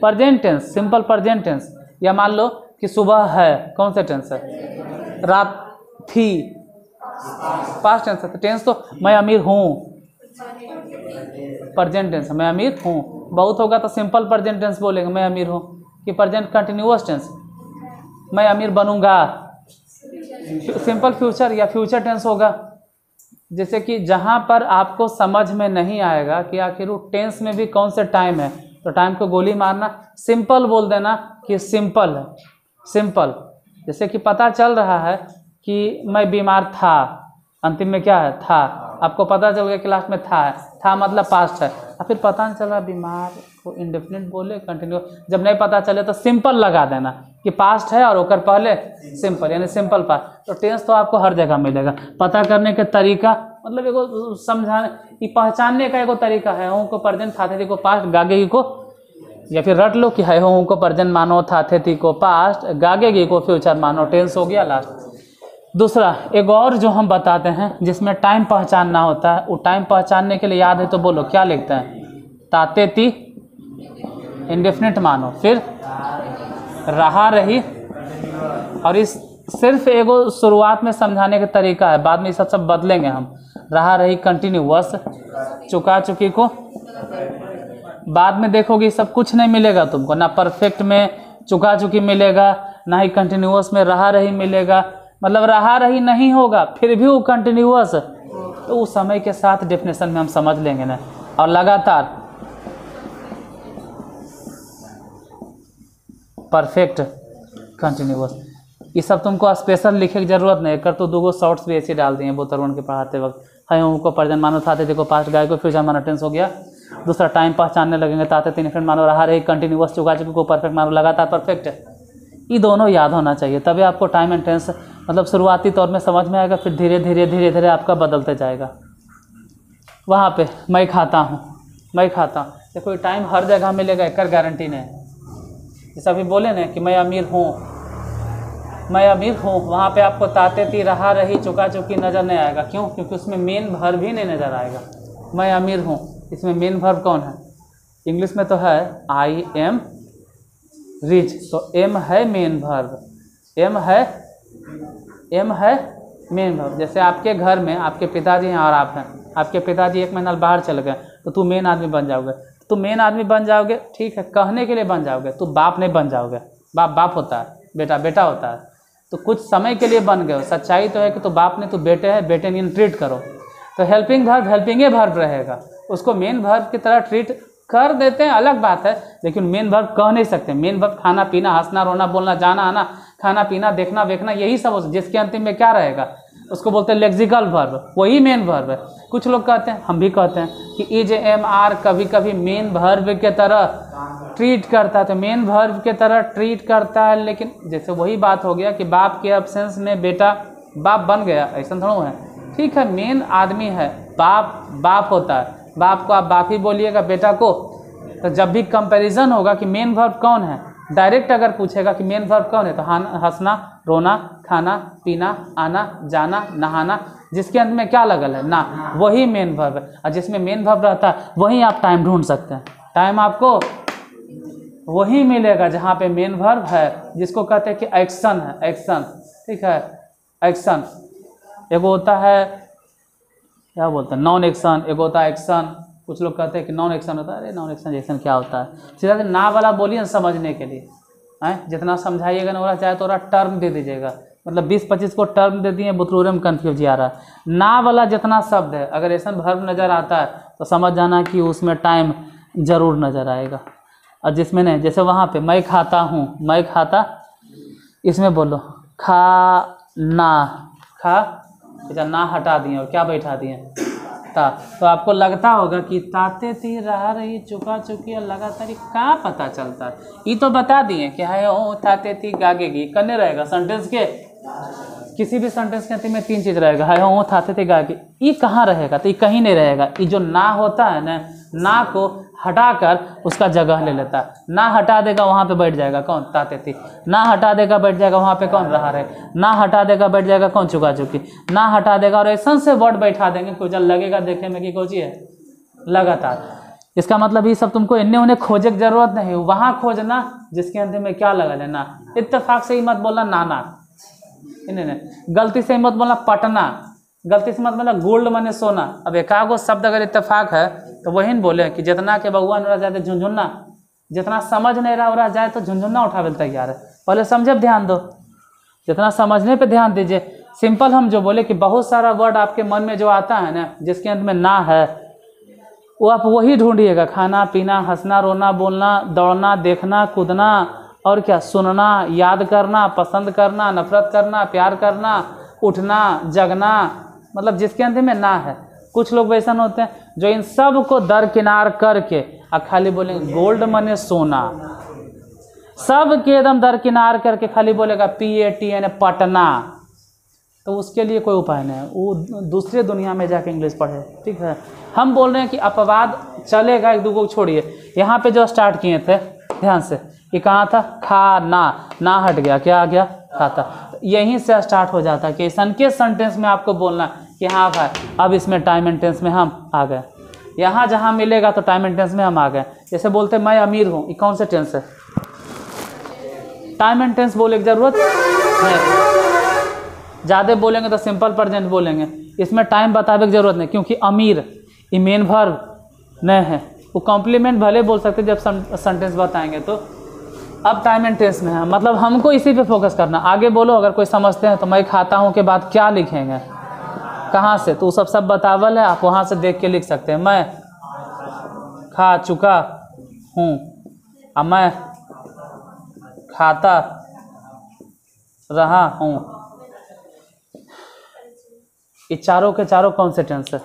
present tense, simple present tense. या मान लो कि सुबह है, कौन सा टेंस है? रात थी, पास्ट टेंस है। तो टेंस तो मैं अमीर हूँ, प्रेजेंट टेंस, मैं अमीर हूँ। बहुत होगा तो सिंपल प्रेजेंट टेंस बोलेंगे मैं अमीर हूँ, कि प्रेजेंट कंटिन्यूअस टेंस, मैं अमीर बनूंगा, सिंपल फ्यूचर या फ्यूचर टेंस होगा। जैसे कि जहाँ पर आपको समझ में नहीं आएगा कि आखिर वो टेंस में भी कौन से टाइम है, तो टाइम को गोली मारना, सिंपल बोल देना कि सिंपल है, सिंपल। जैसे कि पता चल रहा है कि मैं बीमार था, अंतिम में क्या है, था, आपको पता चल गया कि लास्ट में था मतलब पास्ट है। और फिर पता नहीं चल रहा बीमार को इंडेफिनिट बोले कंटिन्यू, जब नहीं पता चले तो सिंपल लगा देना कि पास्ट है और ओकर पहले सिंपल, यानी सिंपल पास्ट। तो टेंस तो आपको हर जगह मिलेगा। पता करने के तरीका मतलब एगो समझाने कि पहचानने का एगो तरीका है, हूँ को प्रेजेंट था थे को पास्ट गागेगी को, या फिर रट लो कि है हूँ को प्रेजेंट मानो था थे को पास्ट गागेगी को फ्यूचर मानो, टेंस हो गया लास्ट। दूसरा एक और जो हम बताते हैं जिसमें टाइम पहचानना होता है, वो टाइम पहचानने के लिए याद है तो बोलो क्या लिखते हैं, ताते ती इंडेफिनिट मानो, फिर रहा रही। और इस सिर्फ एगो शुरुआत में समझाने का तरीका है, बाद में ये सब बदलेंगे हम। रहा रही कंटिन्यूअस, चुका चुकी को बाद में देखोगे सब कुछ नहीं मिलेगा तुमको, ना परफेक्ट में चुका चुकी मिलेगा, ना ही कंटिन्यूअस में रहा रही मिलेगा। मतलब रहा रही नहीं होगा फिर भी वो कंटिन्यूअस, तो उस समय के साथ डेफिनेशन में हम समझ लेंगे ना। और लगातार परफेक्ट कंटिन्यूअस, ये सब तुमको स्पेशल लिखे की जरूरत नहीं, कर तो दो शॉर्ट्स भी ऐसे डाल दिए बोतरवन के पढ़ाते वक्त। है उनको प्रेजेंट मानो था थे को पास्ट गाय को फ्यूचर मानो टेंस हो गया। दूसरा टाइम पहचानने लगेंगे, ताते तीन फ्रेंड मानो, रहा रही कंटिन्यूअस, चुका चुकी को परफेक्ट मानो, लगातार परफेक्ट है। ये दोनों याद होना चाहिए, तभी आपको टाइम एंड टेंस मतलब शुरुआती तौर में समझ में आएगा, फिर धीरे धीरे आपका बदलते जाएगा। वहाँ पे मैं खाता हूँ, मैं खाता हूँ, देखो टाइम हर जगह मिलेगा, एक गारंटी नहीं। जैसे अभी बोले ना कि मैं अमीर हूँ, मैं अमीर हूँ, वहाँ पे आपको ताते ती रहा रही चुका चुकी नज़र नहीं आएगा। क्यों? क्योंकि उसमें मेन वर्ब भी नहीं नज़र आएगा। मैं अमीर हूँ, इसमें मेन वर्ब कौन है? इंग्लिश में तो है आई एम रिच, तो एम है मेन वर्ब, एम है मेन वर्ब। जैसे आपके घर में आपके पिताजी हैं और आप हैं, आपके पिताजी 1 महीना बाहर चले गए तो तू मेन आदमी बन जाओगे, तो मेन आदमी बन जाओगे, ठीक है, कहने के लिए बन जाओगे, तू बाप नहीं बन जाओगे। बाप होता है, बेटा होता है, तो कुछ समय के लिए बन गए हो। सच्चाई तो है कि तो बाप ने, तो बेटे है, बेटे नहीं ट्रीट करो। तो हेल्पिंग वर्ब हेल्पिंगे वर्ब रहेगा, उसको मेन वर्ब की तरह ट्रीट कर देते हैं, अलग बात है, लेकिन मेन वर्ब कह नहीं सकते। मेन वर्ब खाना पीना, हंसना रोना बोलना जाना आना, खाना पीना देखना वेखना, यही सब हो, जिसके अंतिम में क्या रहेगा उसको बोलते हैं लेक्सिकल वर्ब, वही मेन वर्ब है। कुछ लोग कहते हैं, हम भी कहते हैं कि इज एम आर कभी कभी मेन वर्ब के तरह ट्रीट करता है, तो मेन वर्ब के तरह ट्रीट करता है, लेकिन जैसे वही बात हो गया कि बाप के एब्सेंस में बेटा बाप बन गया, ऐसा थोड़ा है। ठीक है, मेन आदमी है, बाप होता है, बाप को आप बाप ही बोलिएगा, बेटा को। तो जब भी कंपैरिजन होगा कि मेन वर्ब कौन है, डायरेक्ट अगर पूछेगा कि मेन वर्ब कौन है, तो हंसना रोना खाना पीना आना जाना नहाना, जिसके अंत में क्या लगल है ना, वही मेन वर्ब है। और जिसमें मेन वर्ब रहता है वहीं आप टाइम ढूंढ सकते हैं, टाइम आपको वही मिलेगा जहाँ पे मेन वर्ब है, जिसको कहते हैं कि एक्शन है, एक्शन। ठीक है, एक्शन एगो होता है, क्या बोलते हैं, नॉन एक्शन, एगो होता है एक्शन। कुछ लोग कहते हैं कि नॉन एक्शन होता है, अरे नॉन एक्शन एक्शन क्या होता है, सीधा से ना वाला बोलिए ना समझने के लिए, हैं जितना समझाइएगा ना वाला, चाहे तो टर्म दे दीजिएगा, मतलब 20-25 को टर्म दे दिए, बुतरूरे में कन्फ्यूज आ रहा है। ना वाला जितना शब्द है, अगर ऐसा वर्ब नज़र आता है तो समझ जाना कि उसमें टाइम जरूर नज़र आएगा। और जिसमें नहीं, जैसे वहाँ पे मैं खाता हूँ, मैं खाता, इसमें बोलो खा ना हटा दिए और क्या बैठा दिए ता, तो आपको लगता होगा कि ताते ती रहा रही चुका चुकी और लगातार, कहाँ पता चलता है। ये तो बता दिए कि है ओ ताते ती गागेगी, करने रहेगा सेंटेंस के, किसी भी सेंटेंस के अंतिम में 3 चीज़ रहेगा, है ओ ताते ती गागे, ये कहाँ रहेगा, तो ये कहीं नहीं रहेगा। ये जो ना होता है ना को हटाकर उसका जगह ले लेता है, ना हटा देगा वहाँ पे बैठ जाएगा कौन, ताते थी, ना हटा देगा बैठ जाएगा वहाँ पे कौन, रहा रहे, ना हटा देगा बैठ जाएगा कौन, चुका चुकी, ना हटा देगा, और ऐसा से वर्ड बैठा देंगे कुछ लगेगा देखने में कि कोची है लगातार। इसका मतलब ये सब तुमको इन्हें उन्हें खोजे की जरूरत नहीं, वहाँ खोजना जिसके अंदर में क्या लगा है ना। इत्तेफाक से ही मत बोलना नाना, इन्हें गलती से ही मत बोलना पटना, गलती से मत बोलना गोल्ड माने सोना। अब एकागो शब्द अगर इत्तेफाक है तो वही बोले कि जितना के बउआ न रह जाए तो झुंझुन्ना, जितना समझ नहीं रहा हो रहा जाए तो झुंझुन्ना उठावे तैयार है। पहले समझे ध्यान दो, जितना समझने पे ध्यान दीजिए। सिंपल हम जो बोले कि बहुत सारा वर्ड आपके मन में जो आता है ना, जिसके अंत में ना है, वो आप वही ढूंढिएगा। खाना पीना, हंसना रोना बोलना, दौड़ना देखना कूदना, और क्या, सुनना, याद करना, पसंद करना, नफरत करना, प्यार करना, उठना जगना, मतलब जिसके अंत में ना है। कुछ लोग वैसा होते हैं जो इन सब को दरकिनार करके खाली बोलेंगे गोल्ड मने सोना, सब के एकदम दरकिनार करके खाली बोलेगा PATN पटना, तो उसके लिए कोई उपाय नहीं है, वो दूसरे दुनिया में जाके इंग्लिश पढ़े। ठीक है, हम बोल रहे हैं कि अपवाद चलेगा, एक दूगो छोड़िए। यहाँ पे जो स्टार्ट किए थे ध्यान से, ये कहाँ था, खाना, ना हट गया, क्या आ गया, खाता। यहीं से स्टार्ट हो जाता है कि संकेत सेंटेंस में आपको बोलना कि हाँ भाई अब इसमें टाइम एंड टेंस में हम आ गए। यहाँ जहाँ मिलेगा तो टाइम एंड टेंस में हम आ गए। जैसे बोलते मैं अमीर हूँ, ये कौन से टेंस है, टाइम एंड टेंस बोले की जरूरत नहीं। ज़्यादा बोलेंगे तो सिंपल प्रेजेंट बोलेंगे, इसमें टाइम बताने की जरूरत नहीं, क्योंकि अमीर ये मेन वर्ब नहीं है। वो कॉम्प्लीमेंट भले बोल सकते जब सेंटेंस बताएंगे तो। अब टाइम एंड टेंस में है, मतलब हमको इसी पे फोकस करना। आगे बोलो, अगर कोई समझते हैं तो मैं खाता हूँ के बाद क्या लिखेंगे, कहाँ से, तो सब बतावल है, आप वहाँ से देख के लिख सकते हैं। मैं खा चुका हूँ, अब मैं खाता रहा हूँ। ये चारों के चारों कौन से टेंस है,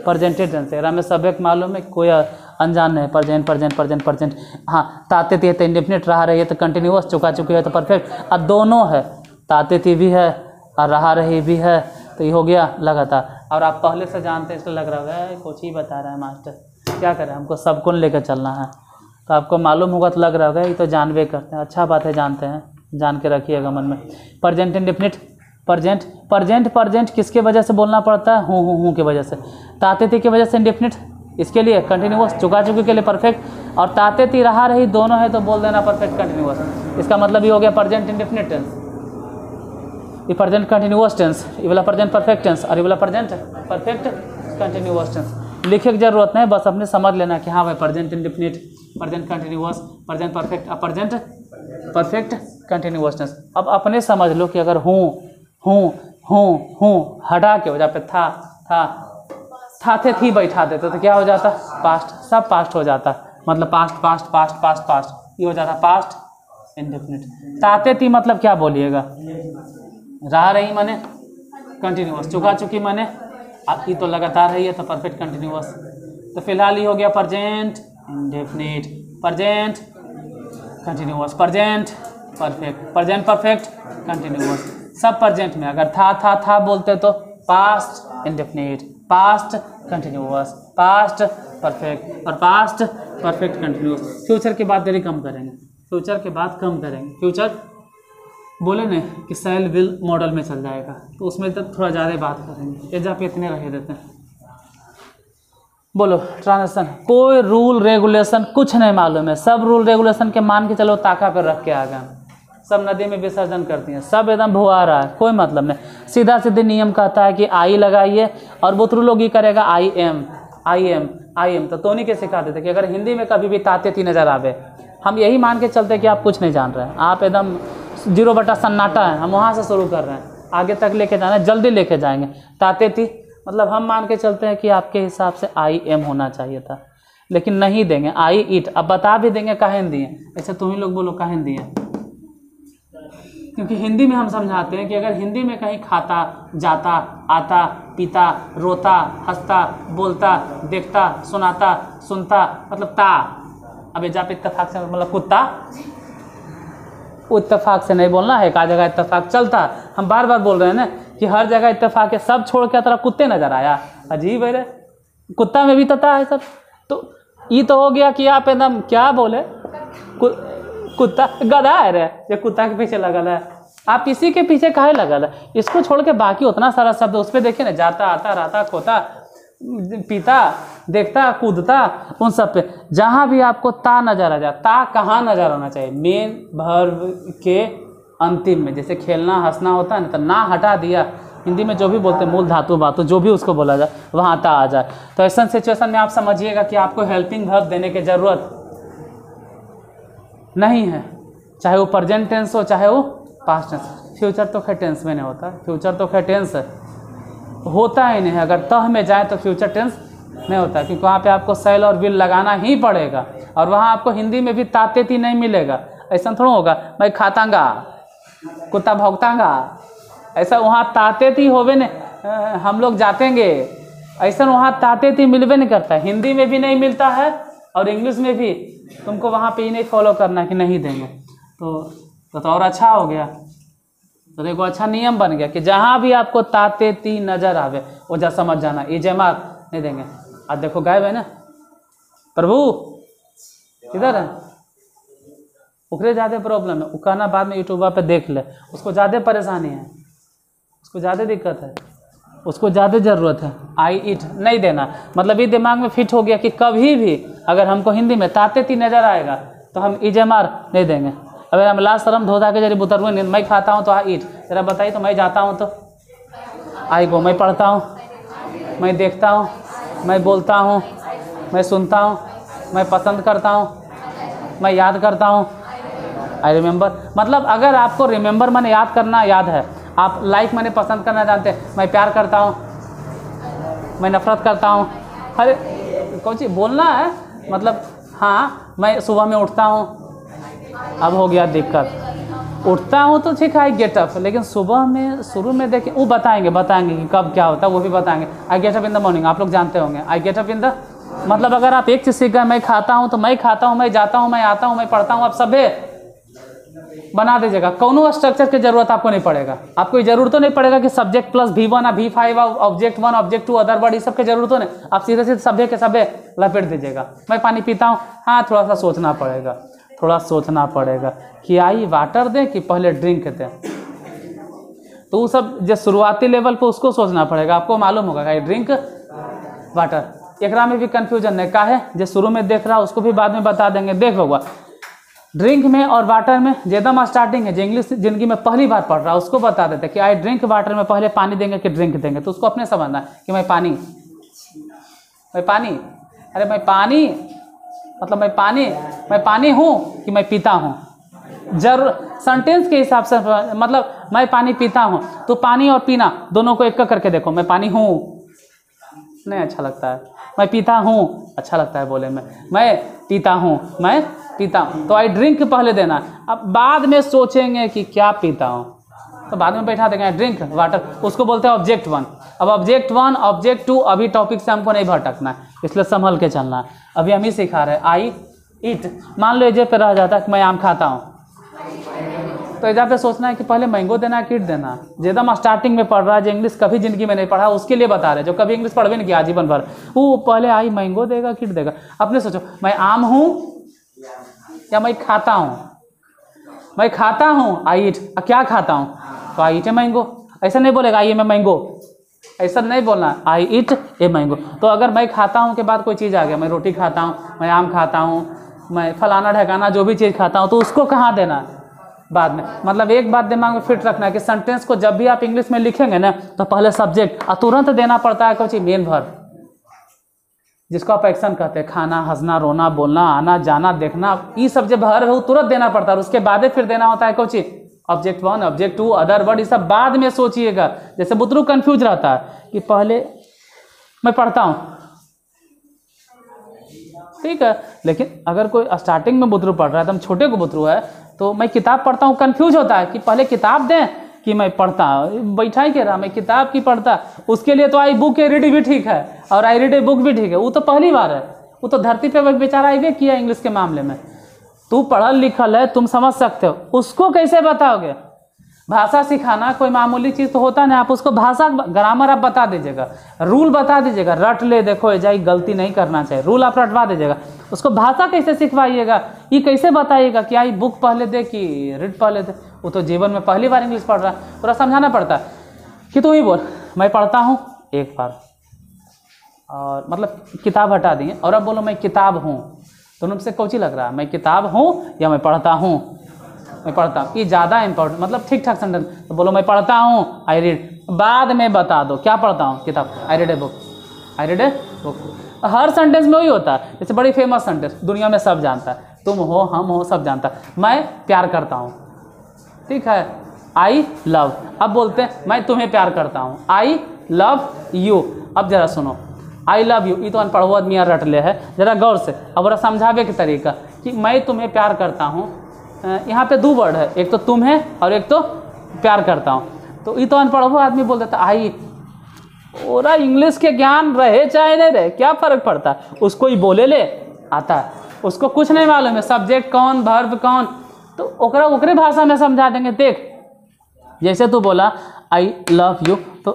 प्रेजेंटेड टेंस है। हमें सब्जेक्ट मालूम है, कोई अनजान नहीं, प्रेजेंट प्रेजेंट प्रेजेंट प्रेजेंट। हाँ, ताते थे तो इंडेफिनिट, रहा रही है तो कंटिन्यूअस, चुका चुकी है तो परफेक्ट। अब दोनों है, ताते थी भी है और रहा रही भी है, तो ये हो गया लगातार। और आप पहले से जानते हैं, इसलिए लग रहा है कुछ ही बता रहा है मास्टर, क्या करें, हमको सबको लेकर चलना है। तो आपको मालूम होगा तो लग रहा होगा ये तो जानवे करते हैं। अच्छा बात है, जानते हैं, जान के रखिएगा मन में। Present indefinite, present present present किसके वजह से बोलना पड़ता है, हूँ की वजह से। ताते थे की वजह से इंडेफिनिट, इसके लिए कंटिन्यूअस, चुका चुकी के लिए परफेक्ट, और ताते थी रहा रही दोनों है तो बोल देना परफेक्ट कंटिन्यूअस। इसका मतलब ये हो गया प्रेजेंट इंडेफिनिट टेंस, ये प्रेजेंट कंटिन्यूअस टेंस, ये वाला प्रेजेंट परफेक्ट टेंस, और ये वाला प्रेजेंट परफेक्ट कंटिन्यूअस टेंस। लिखे की जरूरत नहीं, बस अपने समझ लेना कि हाँ भाई present indefinite, present continuous, present perfect, अब प्रेजेंट परफेक्ट कंटिन्यूअस टेंस। अब अपने समझ लो कि अगर हूँ हटा के हो जाता था थे थी बैठा देते तो क्या हो जाता, पास्ट, सब पास्ट हो जाता, मतलब past past past past past, ये हो जाता पास्ट इंडेफिनिट। ताते थी मतलब क्या बोलिएगा, रहा रही माने कंटिन्यूअस, चुका चुकी माने अब ये तो लगातार है, ये तो परफेक्ट कंटिन्यूअस। तो फिलहाल ये हो गया present indefinite, present continuous, present perfect, present perfect continuous, सब प्रेजेंट में। अगर था बोलते तो past indefinite, past continuous, past perfect, और पास्ट परफेक्ट कंटिन्यूअस। फ्यूचर के बाद देरी कम करेंगे, फ्यूचर के बाद कम करेंगे। फ्यूचर बोले न कि सेल विल मॉडल में चल जाएगा, तो उसमें तो थोड़ा ज़्यादा बात करेंगे, एजा पे इतने रह देते हैं। बोलो ट्रांजेक्शन, कोई रूल रेगुलेशन कुछ नहीं मालूम है, सब रूल रेगुलेशन के मान के चलो ताका पर रख के आ गए, सब नदी में विसर्जन करती हैं, सब एकदम भुआ रहा है, कोई मतलब नहीं। सीधा सीधे नियम कहता है कि आई लगाइए, और बुतरू लोग ये करेगा आई एम। तो तोनी के सिखा देते कि अगर हिंदी में कभी भी ताते थी नजर आवे, हम यही मान के चलते कि आप कुछ नहीं जान रहे हैं, आप एकदम 0 बटा सन्नाटा है, हम वहाँ से शुरू कर रहे हैं, आगे तक लेके जाना है, जल्दी लेके जाएंगे। ताते थी मतलब हम मान के चलते हैं कि आपके हिसाब से आई एम होना चाहिए था, लेकिन नहीं देंगे, आई इट। अब बता भी देंगे काहे दिए, ऐसा तुम ही लोग बोलो काहे दिए, क्योंकि हिंदी में हम समझाते हैं कि अगर हिंदी में कहीं खाता, जाता, आता, पीता, रोता, हंसता, बोलता, देखता, सुनाता, सुनता, मतलब ता, अब जब इत्तेफाक से मतलब कुत्ता, इत्तेफाक से नहीं बोलना है, एक जगह इत्तेफाक चलता। हम बार बार बोल रहे हैं ना कि हर जगह इत्तेफाक है, सब छोड़ के तरह कुत्ते नजर आया, अजीब है रे, कुत्ता में भी तता है सब। तो ये तो हो गया कि आप एकदम क्या बोले, कुत्ता गधा है रे, ये कुत्ता के पीछे लगल है, आप इसी के पीछे काहे लगल है। इसको छोड़ के बाकी उतना सारा शब्द उस पर देखिए ना, जाता, आता, रहता, खोता, पीता, देखता, कूदता, उन सब पे जहाँ भी आपको ता नजर आ जाए, ता कहाँ नजर आना चाहिए, मेन वर्ब के अंतिम में। जैसे खेलना, हंसना होता है ना, तो ना हटा दिया, हिंदी में जो भी बोलते हैं मूल धातु बातु जो भी उसको बोला जाए, वहाँ ता आ जाए। तो ऐसा सिचुएशन में आप समझिएगा कि आपको हेल्पिंग वर्ब देने की जरूरत नहीं है, चाहे वो प्रेजेंट टेंस हो चाहे वो पास्ट टेंस। फ्यूचर तो खैर टेंस में नहीं होता, फ्यूचर तो खैर टेंस होता ही नहीं है। अगर तह में जाए तो फ्यूचर टेंस नहीं होता, क्योंकि वहाँ पे आपको शैल और विल लगाना ही पड़ेगा, और वहाँ आपको हिंदी में भी तातेती नहीं मिलेगा। ऐसा थोड़ा होगा मैं खातांगा, कुत्ता भौंकतांगा, ऐसा वहाँ तातेती होवे ने हम लोग जातेंगे, ऐसा वहाँ तातेती मिलवे नहीं करता है। हिंदी में भी नहीं मिलता है और इंग्लिश में भी तुमको वहाँ पे ही नहीं फॉलो करना कि नहीं देंगे। तो और अच्छा हो गया। तो देखो अच्छा नियम बन गया कि जहाँ भी आपको तातेती नजर आवे वो जा समझ जाना, इजेमार नहीं देंगे। आज देखो गायब है ना प्रभु, किधर है? उकरे ज़्यादा प्रॉब्लम है, उकाना बाद में यूट्यूब पे देख ले, उसको ज़्यादा परेशानी है, उसको ज़्यादा दिक्कत है, उसको ज़्यादा ज़रूरत है। आई इट नहीं देना, मतलब ये दिमाग में फिट हो गया कि कभी भी अगर हमको हिंदी में तातेती नज़र आएगा तो हम इजेमार नहीं देंगे। अगर हम लास्ट शर्म धोधा के जरिए बुतरु मैं खाता हूँ तो आई ईट, जरा बताइए तो मैं जाता हूँ तो आई गो, मैं पढ़ता हूँ, मैं देखता हूँ, मैं बोलता हूँ, मैं सुनता हूँ, मैं पसंद करता हूँ, मैं याद करता हूँ, आई रिमेंबर। मतलब अगर आपको रिमेंबर मैंने याद करना याद है, आप लाइक मैंने पसंद करना जानते हैं, मैं प्यार करता हूँ, मैं नफरत करता हूँ, अरे कौन सी बोलना है, मतलब हाँ मैं सुबह में उठता हूँ, अब हो गया दिक्कत। उठता हूँ तो ठीक है आई गेट अप, लेकिन सुबह में शुरू में देखिए वो बताएंगे कि कब क्या होता है, वो भी बताएंगे। I get up in the morning, आप लोग जानते होंगे I get up in the, मतलब अगर आप एक चीज़ सीख गए मैं खाता हूँ तो मैं खाता हूँ, मैं जाता हूँ, मैं आता हूँ, मैं पढ़ता हूँ, आप सभे बना दीजिएगा। कौनो स्ट्रक्चर की जरूरत आपको नहीं पड़ेगा, आपको जरूरत तो नहीं पड़ेगा कि सब्जेक्ट प्लस V1 और V5 object 1 object 2 other word, ये सब की जरूरत तो नहीं, आप सीधे सीधे सभ्य के सभ्य लपेट दीजिएगा। मैं पानी पीता हूँ, हाँ थोड़ा सा सोचना पड़ेगा, थोड़ा सोचना पड़ेगा कि आई वाटर दें कि पहले ड्रिंक दें, तो वो सब जो शुरुआती लेवल पे उसको सोचना पड़ेगा। आपको मालूम होगा कि ड्रिंक वाटर, एकरा में भी कन्फ्यूजन नहीं का है, जो शुरू में देख रहा उसको भी बाद में बता देंगे। देख होगा ड्रिंक में और वाटर में जेदम स्टार्टिंग है, जो इंग्लिश जिंदगी में पहली बार पढ़ रहा है उसको बता देते कि आई ड्रिंक वाटर में पहले पानी देंगे कि ड्रिंक देंगे, तो उसको अपने समझना है कि मैं पानी, अरे मैं पानी मतलब मैं पानी हूँ कि मैं पीता हूँ, जरूर सेंटेंस के हिसाब से, मतलब मैं पानी पीता हूँ तो पानी और पीना दोनों को एक करके देखो। मैं पानी हूँ नहीं अच्छा लगता है, मैं पीता हूँ अच्छा लगता है बोले में, मैं पीता हूँ तो आई ड्रिंक पहले देना। अब बाद में सोचेंगे कि क्या पीता हूँ तो बाद में बैठा देंगे ड्रिंक वाटर, उसको बोलते हैं ऑब्जेक्ट 1। अब ऑब्जेक्ट 1 ऑब्जेक्ट 2 अभी टॉपिक से हमको नहीं भटकना है, इसलिए संभल के चलना है। अभी हम ही सिखा रहे हैं आई ईट। मान लो एजे पे रह जाता है कि मैं आम खाता हूँ, तो एजा पे सोचना है कि पहले मैंगो देना किट देना। जेदम स्टार्टिंग में पढ़ रहा है, जो इंग्लिश कभी जिंदगी में नहीं पढ़ा उसके लिए बता रहे, जो कभी इंग्लिश पढ़वे नहीं किया जीवन भर, वो पहले आई मैंगो देगा किट देगा। अपने सोचो मैं आम हूँ या मैं खाता हूँ आई ईट, क्या खाता हूँ तो आई ईट ए मैंगो। ऐसा नहीं बोलेगा आई मैं मैंगो, ऐसा नहीं बोलना, आई ईट ए मैंगो। तो अगर मैं खाता हूँ के बाद कोई चीज़ आ गया, मैं रोटी खाता हूँ, मैं आम खाता हूँ, मैं फलाना ढकाना जो भी चीज़ खाता हूँ, तो उसको कहाँ देना बाद में। मतलब एक बात दिमाग में फिट रखना है कि सेंटेंस को जब भी आप इंग्लिश में लिखेंगे ना तो पहले सब्जेक्ट और तुरंत देना पड़ता है कुछ मेन वर्ब, जिसको आप एक्शन कहते हैं, खाना, हंसना, रोना, बोलना, आना, जाना, देखना, ये सब जब वर्ब है वो तुरंत देना पड़ता है। उसके बाद फिर देना होता है कुछ ऑब्जेक्ट 1 ऑब्जेक्ट 2 अदर वर्ड, ये सब बाद में सोचिएगा। जैसे बुतरू कंफ्यूज रहता है कि पहले मैं पढ़ता हूँ, ठीक है, लेकिन अगर कोई स्टार्टिंग में बुतरू पढ़ रहा है, एकदम छोटे को बुतरू है, तो मैं किताब पढ़ता हूँ कंफ्यूज होता है कि पहले किताब दें कि मैं पढ़ता हूँ, बैठा ही कह रहा मैं किताब की पढ़ता। उसके लिए तो आई बुक ए रीड भी ठीक है और आई रीड ए बुक भी ठीक है, वो तो पहली बार है, वो तो धरती पे बेचारा आई किया इंग्लिश के मामले में। तू पढ़ल लिखल है, तुम समझ सकते हो, उसको कैसे बताओगे। भाषा सिखाना कोई मामूली चीज़ तो होता नहीं, आप उसको भाषा ग्रामर आप बता दीजिएगा, रूल बता दीजिएगा, रट ले देखो एजाई गलती नहीं करना चाहिए, रूल आप रटवा दीजिएगा। उसको भाषा कैसे सिखवाइएगा, ये कैसे बताइएगा कि आई बुक पहले दे कि रीड पहले दे। वो तो जीवन में पहली बार इंग्लिश पढ़ रहा है, पूरा समझाना पड़ता है कि तू ही बोल मैं पढ़ता हूँ एक बार, और मतलब किताब हटा दिए और अब बोलो मैं किताब हूँ, दोनों से कौची लग रहा है, मैं किताब हूँ या मैं पढ़ता हूँ। मैं पढ़ता हूँ, ये ज़्यादा इंपॉर्टेंट, मतलब ठीक ठाक सेंटेंस। तो बोलो मैं पढ़ता हूँ आई रीड, बाद में बता दो क्या पढ़ता हूँ, किताब, I read a book, I read a book. Her sentence में वही होता है। जैसे बड़ी फेमस सेंटेंस दुनिया में सब जानता है, तुम हो हम हो सब जानता है, मैं प्यार करता हूँ, ठीक है, आई लव। अब बोलते हैं मैं तुम्हें प्यार करता हूँ, आई लव यू। अब जरा सुनो, आई लव यू, ये तो अनपढ़ो आदमी यार रट ले है, जरा गौर से। अब ओरा समझावे के तरीका कि मैं तुम्हें प्यार करता हूँ, यहाँ पे दो वर्ड है, एक तो तुम्हें और एक तो प्यार करता हूँ। तो ये तो अनपढ़ो आदमी बोल देता आई, ओरा इंग्लिश के ज्ञान रहे चाहे नहीं रहे क्या फ़र्क पड़ता है, उसको ही बोले ले आता है, उसको कुछ नहीं मालूम है सब्जेक्ट कौन वर्ब कौन, तो ओकरा ओकरे भाषा में समझा देंगे। देख जैसे तू बोला आई लव यू, तो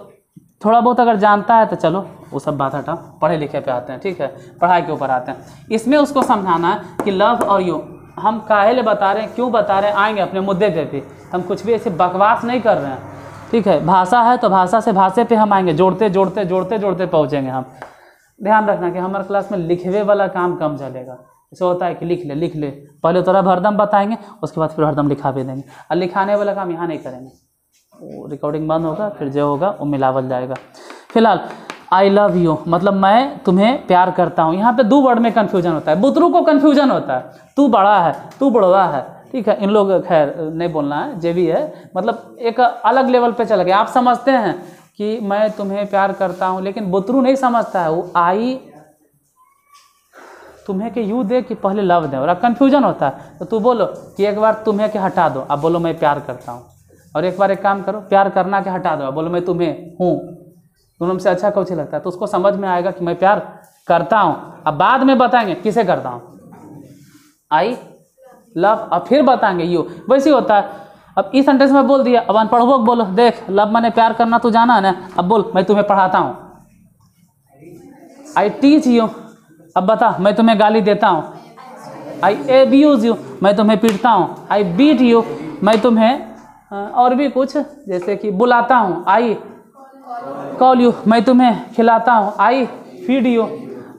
थोड़ा बहुत अगर जानता है तो चलो वो सब बात हटा, पढ़े लिखे पे आते हैं, ठीक है, पढ़ाई के ऊपर आते हैं। इसमें उसको समझाना है कि लव और यू हम काहे ले बता रहे हैं, क्यों बता रहे हैं, आएंगे अपने मुद्दे पे भी। हम कुछ भी ऐसे बकवास नहीं कर रहे हैं, ठीक है। भाषा है तो भाषा से भाषे पे हम आएंगे, जोड़ते जोड़ते जोड़ते जोड़ते पहुँचेंगे हम। ध्यान रखना कि हमारे क्लास में लिखवे वाला काम कम चलेगा। ऐसा होता है कि लिख ले, पहले तोरा हरदम बताएंगे, उसके बाद फिर हरदम लिखा भी देंगे, और लिखाने वाला काम यहाँ नहीं करेंगे। वो रिकॉर्डिंग बंद होगा, फिर जो होगा वो मिलावल जाएगा। फिलहाल आई लव यू मतलब मैं तुम्हें प्यार करता हूँ। यहाँ पे दो वर्ड में कन्फ्यूजन होता है, बुतरू को कन्फ्यूजन होता है, तू बड़ा है तू बड़वा है, ठीक है। इन लोग खैर नहीं बोलना है, जो भी है, मतलब एक अलग लेवल पे चला गया। आप समझते हैं कि मैं तुम्हें प्यार करता हूँ, लेकिन बुतरू नहीं समझता है, वो आई तुम्हें के यू दे कि पहले लव दे, और कन्फ्यूजन होता है। तो तू बोलो कि एक बार तुम्हें के हटा दो, अब बोलो मैं प्यार करता हूँ, और एक बार एक काम करो प्यार करना के हटा दो, अब बोलो मैं तुम्हें हूँ। दोनों में से अच्छा कौन सी लगता है, तो उसको समझ में आएगा कि मैं प्यार करता हूँ। अब बाद में बताएंगे किसे करता हूँ, आई लव, अब फिर बताएंगे यू। वैसे ही होता है। अब इस सेंटेंस में बोल दिया, अब अनपढ़ो बोलो, देख लव माने प्यार करना तू जाना है ना, अब बोल मैं तुम्हें पढ़ाता हूँ, आई टीच यू। अब बता मैं तुम्हें गाली देता हूँ, आई एब्यूज यू, मैं तुम्हें पीटता हूँ, आई बीट यू, मैं तुम्हें और भी कुछ जैसे कि बुलाता हूँ, आई कॉल यू, मैं तुम्हें खिलाता हूँ, आई फीड यू।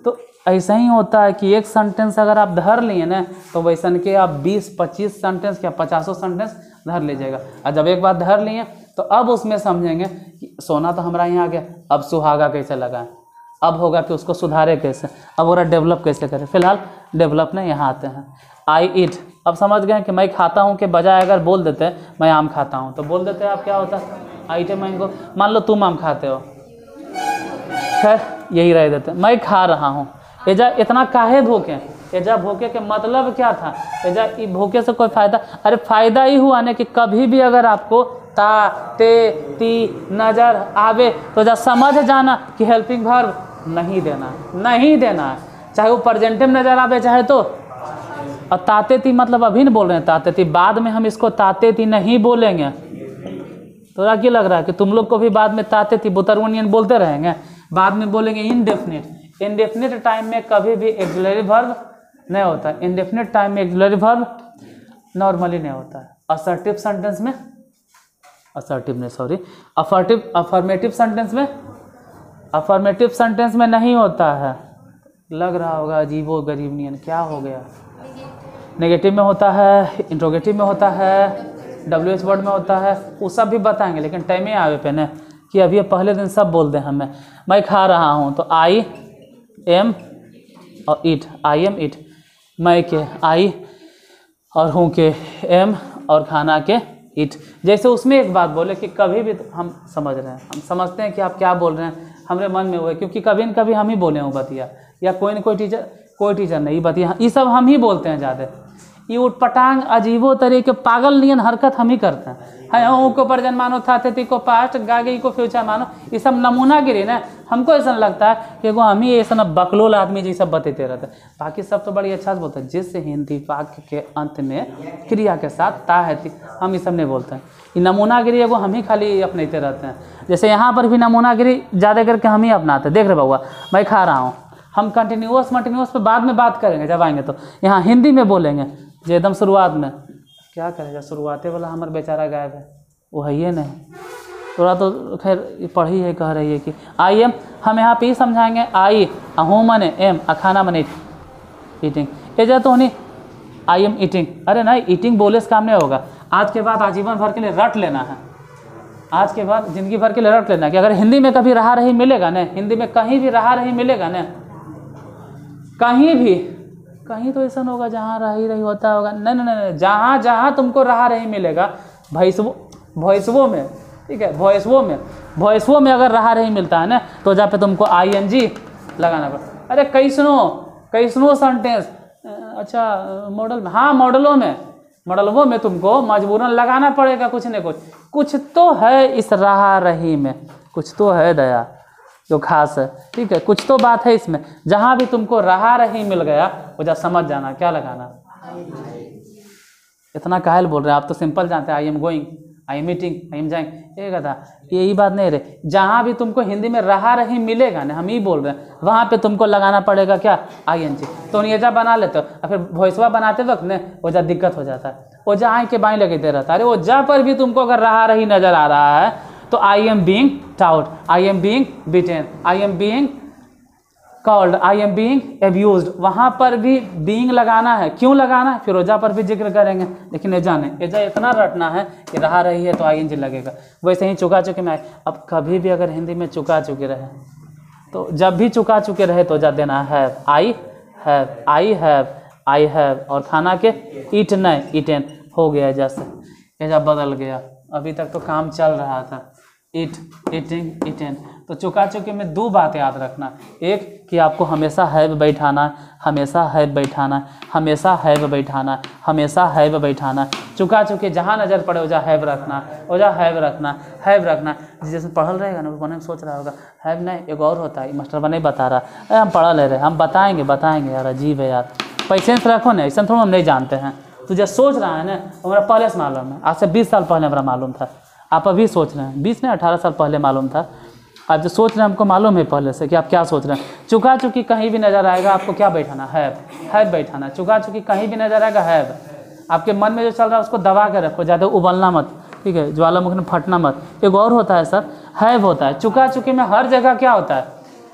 तो ऐसा ही होता है कि एक सेंटेंस अगर आप धर लिए ना, तो वैसन के आप 20-25 सेंटेंस क्या 50 सेंटेंस धर लीजिएगा। और जब एक बार धर लिए तो अब उसमें समझेंगे कि सोना तो हमारा यहाँ आ गया, अब सुहागा कैसे लगाएं, अब होगा कि उसको सुधारे कैसे, अब वो डेवलप कैसे करें। फिलहाल डेवलप में यहाँ आते हैं, आई ईट। अब समझ गए कि मैं खाता हूँ के बजाय अगर बोल देते हैं मैं आम खाता हूँ, तो बोल देते हैं आप क्या होता है, आई ईट ए मैंगो। मान लो तुम आम खाते हो, खैर यही रह देते मैं खा रहा हूँ। एजा इतना काहे भूखे, एजा भूखे के मतलब क्या था, एजा भूखे से कोई फ़ायदा, अरे फ़ायदा ही हुआ ना कि कभी भी अगर आपको ता ते ती नज़र आवे तो जा समझ जाना कि हेल्पिंग वर्ब नहीं देना है, चाहे वो प्रेजेंट में नज़र आवे चाहे तो। और ताते ती मतलब अभी नहीं बोल रहे हैं ताते ती, बाद में हम इसको ताते ती नहीं बोलेंगे। तो क्या लग रहा है कि तुम लोग को भी बाद में ताते ती बुतरवनियन बोलते रहेंगे, बाद में बोलेंगे इनडेफिनिट। इनडेफिनिट टाइम में कभी भी एक्सिलरी वर्ब नहीं होता, इनडेफिनिट टाइम में एक्सिलरी वर्ब नॉर्मली नहीं होता है। असर्टिव सेंटेंस में, अफर्मेटिव सेंटेंस में नहीं होता है। लग रहा होगा अजीबो गरीब नियन, क्या हो गया। नेगेटिव में होता है, इंट्रोगेटिव में होता है, WH वर्ड में होता है, वो सब भी बताएंगे, लेकिन टाइम ही आवे पे न कि अभी पहले दिन सब बोल दें हमें। मैं खा रहा हूँ तो आई एम और ईट, आई एम ईट, मैं के आई और हूँ के एम और खाना के ईट। जैसे उसमें एक बात बोले कि कभी भी तो हम समझ रहे हैं, हम समझते हैं कि आप क्या बोल रहे हैं, हमारे मन में हुए क्योंकि कभी न कभी हम ही बोले हूँ बतिया, या कोई न कोई टीचर नहीं बतिया, ये सब हम ही बोलते हैं ज़्यादा। ये उटपटांग अजीबो तरीके पागल नियन हरकत हम ही करते हैं। हाँ को प्रेजेंट मानो, था थे को पास्ट, गागे को फ्यूचर मानो, ये सब नमूनागिरी ना। हमको ऐसा लगता है कि वो हम ही ऐसा ना बकलोल आदमी जी सब बतेते रहते हैं, बाकी सब तो बड़ी अच्छा से बोलते हैं। जिससे हिंदी वाक्य के अंत में क्रिया के साथ ता है, हम ये सब नहीं बोलते हैं। ये नमूनागिरी एगो हम ही खाली अपनाते रहते हैं। जैसे यहाँ पर भी नमूनागिरी ज़्यादा करके हम ही अपनाते हैं। देख रहे बाबा मैं खा रहा हूँ, हम कंटिन्यूअस पे बाद में बात करेंगे जब आएंगे, तो यहाँ हिंदी में बोलेंगे जो एकदम शुरुआत में। क्या करेगा, शुरुआते वाला हमारा बेचारा गायब है, वो है ही नहीं। थोड़ा तो खैर पढ़ी है, कह रही है कि आई एम, हम यहाँ पे ही समझाएंगे आई हूँ मने एम, खाना मने ईटिंग। ये जा तो नहीं आई एम ईटिंग, अरे नहीं ईटिंग बोले से काम नहीं होगा। आज के बाद आजीवन भर के लिए रट लेना है, आज के बाद ज़िंदगी भर के लिए रट लेना कि अगर हिंदी में कभी रहा रही मिलेगा ना, हिंदी में कहीं भी रहा रही मिलेगा ना, कहीं भी, कहीं तो ऐसा होगा जहाँ रही होता होगा, नहीं, जहाँ तुमको रहा रही मिलेगा भाई सब वॉइसवो में, ठीक है, वॉइसवो में अगर रहा रही मिलता है ना तो जहाँ पे तुमको ING लगाना पड़ता। अरे कैसनो सेंटेंस, अच्छा मॉडल में, हाँ मॉडलवो में तुमको मजबूरन लगाना पड़ेगा कुछ न कुछ तो है इस रहा रही में, कुछ तो है दया जो खास है, ठीक है, कुछ तो बात है इसमें। जहाँ भी तुमको रहा रही मिल गया वो जा समझ जाना क्या लगाना। इतना कायल बोल रहे हैं आप, तो सिंपल जानते हैं, I am going, I am meeting, I am जाइंग, ये कथा यही बात नहीं रहे। जहाँ भी तुमको हिंदी में रहा रही मिलेगा ना, हम ही बोल रहे हैं, वहाँ पे तुमको लगाना पड़ेगा क्या, ING। तो नियजा बना लेते हो और फिर वॉइसवा बनाते वक्त ने ओजा दिक्कत हो जाता है, ओजा आई के बाई लगे दे रहता है। अरे ओजा पर भी तुमको अगर रहा रही नजर आ रहा है तो I am being taught, I am being beaten, I am being called, I am being abused, वहाँ पर भी बीइंग लगाना है। क्यों लगाना है फिर ओजा पर भी जिक्र करेंगे, लेकिन एजा नहीं, एजा इतना रटना है कि रहा रही है तो ING लगेगा। वैसे ही चुका चुके में, अब कभी भी अगर हिंदी में चुका चुके रहे तो जब भी चुका चुके रहे तो जा देना है आई हैव, और खाना के ईट नहीं ईटेन हो गया, जैसे एजा बदल गया। अभी तक तो काम चल रहा था, ईट ईटिंग ईटेन। तो चुका चुके में दो बात याद रखना, एक कि आपको हमेशा हैव बैठाना, हमेशा हैव बैठाना, हमेशा हैव बैठाना, हमेशा हैव बैठाना। चुका चुके जहाँ नज़र पड़े ओजा हैव रखना, ओजा हैव रखना, हैव रखना। जैसे पढ़ल रहेगा ना वो सोच रहा होगा हैव नहीं एक और होता है, मास्टर बने बता रहा है, हम पढ़ ले रहे, हम बताएंगे यार, अजीब है यार, पेशेंस रखो ना, ऐसा थोड़ा हम नहीं जानते हैं। तो जब सोच रहा है ना हमारा पहले से मालूम है, आज से 20 साल पहले हमारा मालूम था, आप अभी सोच रहे हैं, 20 नहीं 18 साल पहले मालूम था। आप जो सोच रहे हैं हमको मालूम है पहले से कि आप क्या सोच रहे हैं। चुका चुकी कहीं भी नजर आएगा आपको क्या बैठाना, हैव बैठाना। चुका चुकी कहीं भी नजर आएगा हैव, आपके मन में जो चल रहा है उसको दबा के रखो, ज़्यादा उबलना मत, ठीक है, ज्वालामुखी में फटना मत। एक और होता है सर, हैव होता है। चुका चुकी में हर जगह क्या होता है,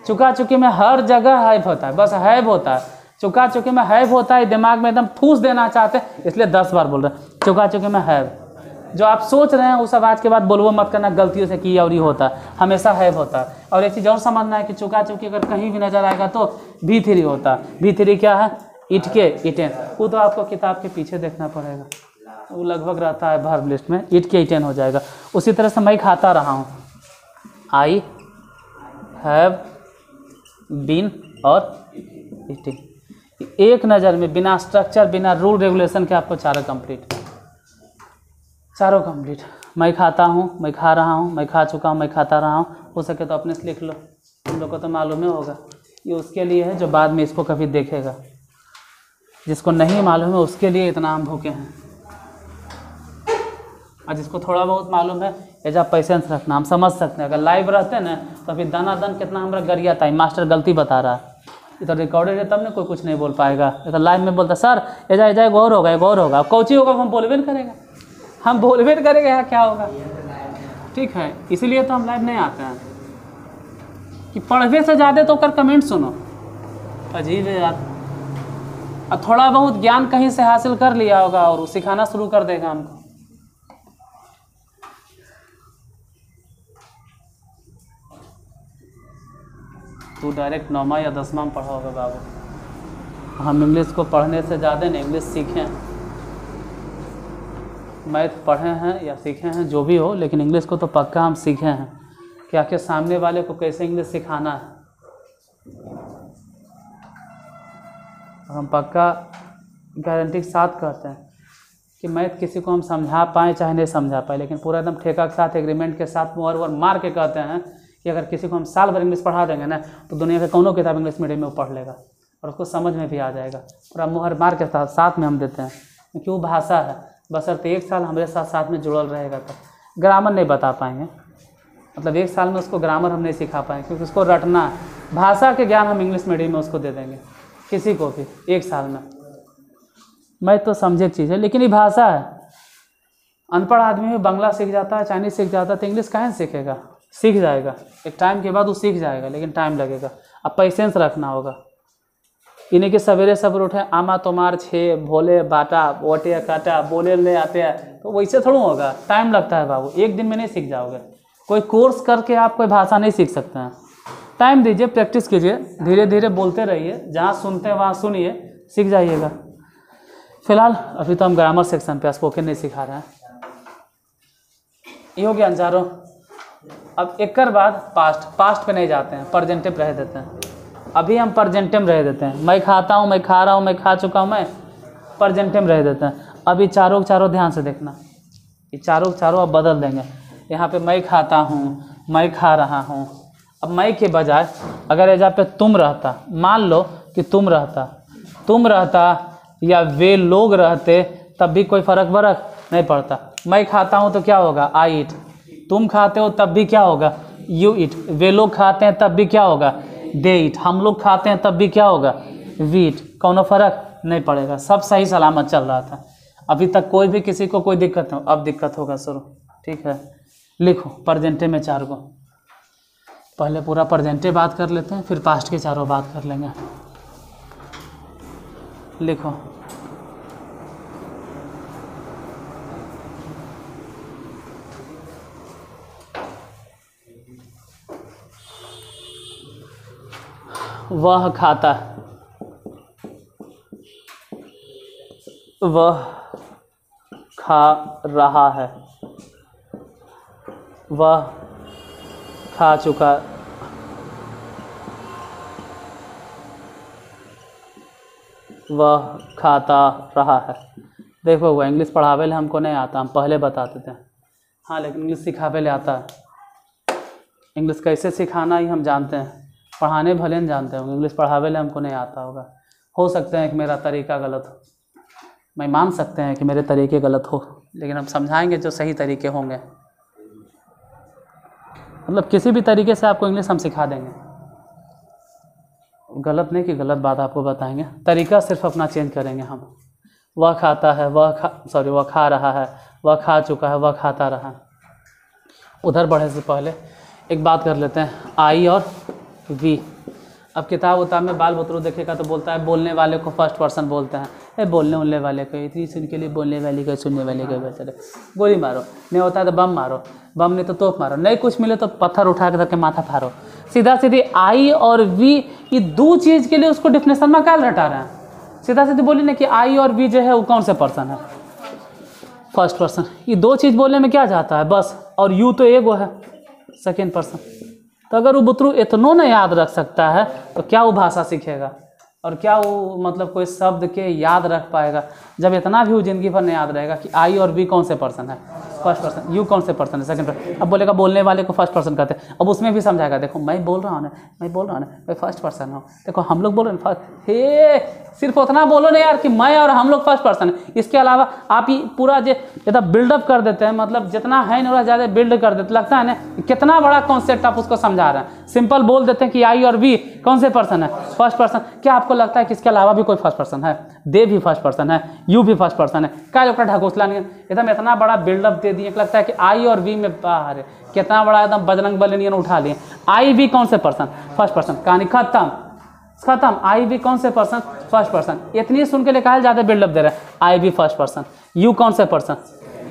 चुका चुकी में हर जगह हैव होता है, बस हैव होता है। चुका चुकी में हैव होता है, दिमाग में एकदम ठूस देना चाहते हैं इसलिए 10 बार बोल रहे हैं चुका चुकी में हैव। जो आप सोच रहे हैं वो सब आज के बाद बोलवो मत करना, गलतियों से किया और ये होता है, हमेशा हैव होता है। और एक चीज़ और समझना है कि चुका चुकी अगर कहीं भी नजर आएगा तो V3 होता है। V3 क्या है, इट के इटेन, वो तो आपको किताब के पीछे देखना पड़ेगा, वो लगभग रहता है वर्ब लिस्ट में, इट के इटेन हो जाएगा। उसी तरह से मैं खाता रहा हूँ, आई हैव बीन और ईटिंग। एक नज़र में बिना स्ट्रक्चर बिना रूल रेगुलेशन के आपको चारों कंप्लीट। मैं खाता हूँ, मैं खा रहा हूँ, मैं खा चुका हूँ, मैं खाता रहा हूँ। हो सके तो अपने से लिख लो, तुम लोग को तो मालूम ही होगा। ये उसके लिए है जो बाद में इसको कभी देखेगा, जिसको नहीं मालूम है उसके लिए इतना हम भूखे हैं, और जिसको थोड़ा बहुत मालूम है एजा पेशेंस रखना। हम समझ सकते हैं, अगर लाइव रहते हैं ना तो अभी दनादन कितना हमारा गरिया था, मास्टर गलती बता रहा है, इधर रिकॉर्डेड है तब ना कोई कुछ नहीं बोल पाएगा। इधर लाइव में बोलता सर एजा एक और होगा, कौची होगा, हम बोलबे नहीं करेंगे यार, क्या होगा, ठीक है। इसीलिए तो हम लाइव नहीं आते हैं कि पढ़वे से ज़्यादा तो कर कमेंट सुनो, अजीब है यार। और थोड़ा बहुत ज्ञान कहीं से हासिल कर लिया होगा और वो सिखाना शुरू कर देगा हमको। तू डायरेक्ट 9वां या 10वां में पढ़ा होगा बाबू। हम इंग्लिश को पढ़ने से ज़्यादा नहीं इंग्लिश सीखे हैं, मैथ पढ़े हैं या सीखे हैं जो भी हो, लेकिन इंग्लिश को तो पक्का हम सीखे हैं कि आखिर सामने वाले को कैसे इंग्लिश सिखाना है। हम पक्का गारंटी के साथ कहते हैं कि मैथ किसी को हम समझा पाएँ चाहे नहीं समझा पाए, लेकिन पूरा एकदम ठेका के साथ एग्रीमेंट के साथ मोहर मार के कहते हैं कि अगर किसी को हम साल भर इंग्लिश पढ़ा देंगे ना तो दुनिया का कोनो किताब इंग्लिश मीडियम में वो पढ़ लेगा और उसको समझ में भी आ जाएगा। पूरा मोहर मार के साथ में हम देते हैं, क्योंकि वो भाषा है, बशर्ते 1 साल हमारे साथ में जुड़ल रहेगा। तो ग्रामर नहीं बता पाएंगे, मतलब 1 साल में उसको ग्रामर हम नहीं सिखा पाएंगे, क्योंकि उसको रटना है। भाषा के ज्ञान हम इंग्लिश मीडियम में उसको दे देंगे किसी को भी 1 साल में। मैं तो समझे चीज़ है, लेकिन ये भाषा है। अनपढ़ आदमी भी बांग्ला सीख जाता है, चाइनीज़ सीख जाता है, तो इंग्लिश कहाँ सीखेगा, सीख जाएगा एक टाइम के बाद वो सीख जाएगा, लेकिन टाइम लगेगा। अब पेशेंस रखना होगा। इन्हें कि सवेरे सवेरे उठे आमा तोमार छे भोले बाटा ओटे काटा बोले ले आते हैं, तो वैसे थोड़ा होगा, टाइम लगता है बाबू, एक दिन में नहीं सीख जाओगे। कोई कोर्स करके आप कोई भाषा नहीं सीख सकते हैं। टाइम दीजिए, प्रैक्टिस कीजिए, धीरे धीरे बोलते रहिए, जहाँ सुनते हैं वहाँ सुनिए, सीख जाइएगा। फिलहाल अभी तो हम ग्रामर सेक्शन पे स्पोकन नहीं सिखा रहे हैं। ये हो गया चारों। अब एक बाद पास्ट पे नहीं जाते हैं, प्रेजेंटिव रह देते हैं। अभी हम प्रेजेंटिव रह देते हैं, मैं खाता हूँ, मैं खा रहा हूँ, मैं खा चुका हूँ, मैं प्रेजेंटिव रह देते हैं। अभी चारों ध्यान से देखना, ये चारों अब बदल देंगे। यहाँ पे मैं खाता हूँ, मैं खा रहा हूँ। अब मैं के बजाय अगर एजा पे तुम रहता, मान लो कि तुम रहता या वे लोग रहते, तब भी कोई फर्क नहीं पड़ता। मैं खाता हूँ तो क्या होगा, आई ईट। तुम खाते हो तब भी क्या होगा, यू ईट। वे लोग खाते हैं तब भी क्या होगा, दे ईट। हम लोग खाते हैं तब भी क्या होगा, वी ईट। कौनो फर्क नहीं पड़ेगा, सब सही सलामत चल रहा था। अभी तक कोई भी किसी को कोई दिक्कत नहीं, अब दिक्कत होगा शुरू। ठीक है, लिखो प्रेजेंटिव में 4 को। पहले पूरा प्रेजेंटिव बात कर लेते हैं, फिर पास्ट के चारों बात कर लेंगे। लिखो वह खाता, वह खा रहा है, वह खा चुका, वह खाता रहा है। देखो वो इंग्लिश पढ़ावे ले हमको नहीं आता, हम पहले बताते थे। हाँ, लेकिन इंग्लिश सिखावे ले आता है। इंग्लिश कैसे सिखाना ही हम जानते हैं, पढ़ाने भले नहीं जानते होंगे, इंग्लिश पढ़ावे ले हमको नहीं आता होगा। हो सकता है कि मेरा तरीका गलत हो, मैं मान सकते हैं कि मेरे तरीके गलत हो, लेकिन हम समझाएंगे जो सही तरीके होंगे। मतलब किसी भी तरीके से आपको इंग्लिश हम सिखा देंगे, गलत नहीं कि गलत बात आपको बताएंगे, तरीका सिर्फ अपना चेंज करेंगे हम। वह खाता है, वह खा रहा है, वह खा चुका है, वह खाता रहा। उधर बढ़े से पहले एक बात कर लेते हैं, आई और वी। अब किताब में बाल बतरू देखेगा तो बोलता है बोलने वाले को फर्स्ट पर्सन बोलते हैं। बोलने वाले को इतनी सुन के लिए बोलने वाले को, सुनने वाले को बेचारे गोली मारो, नहीं होता है तो बम मारो, बम नहीं तो तोप मारो, नहीं कुछ मिले तो पत्थर उठा के माथा फाड़ो। सीधा सीधी आई और वी, ये 2 चीज़ के लिए उसको डिफिनेशन में क्या रटा रहे हैं। सीधा सीधी बोली ना कि आई और वी जो है वो कौन से पर्सन है, फर्स्ट पर्सन। ये 2 चीज़ बोलने में क्या जाता है बस, और यू तो एगो है सेकेंड पर्सन। तो अगर वो बुतरू इतनों न याद रख सकता है तो क्या वो भाषा सीखेगा, और क्या वो मतलब कोई शब्द के याद रख पाएगा, जब इतना भी वो जिंदगी भर नहीं याद रहेगा कि आई और वी कौन से पर्सन है, फर्स्ट पर्सन, यू कौन से पर्सन है, सेकंड पर्सन। अब बोलेगा बोलने वाले को फर्स्ट पर्सन कहते हैं, अब उसमें भी समझाएगा, देखो मैं बोल रहा हूँ ना, मैं फर्स्ट पर्सन हूँ, देखो हम लोग बोल रहे हैं फर्स्ट। हे सिर्फ उतना बोलो ना यार कि मैं और हम लोग फर्स्ट पर्सन है, इसके अलावा आप ही पूरा जो इतना बिल्डअप कर देते हैं, मतलब जितना है ना ज़्यादा बिल्ड कर देते, लगता है ना कितना बड़ा कॉन्सेप्ट आप उसको समझा रहे हैं। सिंपल बोल देते हैं कि आई और वी कौन से पर्सन है, फर्स्ट पर्सन। क्या आपको लगता है कि इसके अलावा भी कोई फर्स्ट पर्सन है, दे भी फर्स्ट पर्सन है, यू भी फर्स्ट पर्सन है, क्या लोग ढकोसला नहीं एकदम इतना बड़ा बिल्डअप दे दिए, लगता है कि आई और वी में बाहर कितना बड़ा एकदम बजरंग बली उठा लिए। आई वी कौन से पर्सन, फर्स्ट पर्सन, कहानी खत्म। आई वी कौन से पर्सन, फर्स्ट पर्सन। इतनी सुन के लिए कहा ज़्यादा बिल्डअप दे रहा है, आई वी फर्स्ट पर्सन, यू कौन से पर्सन।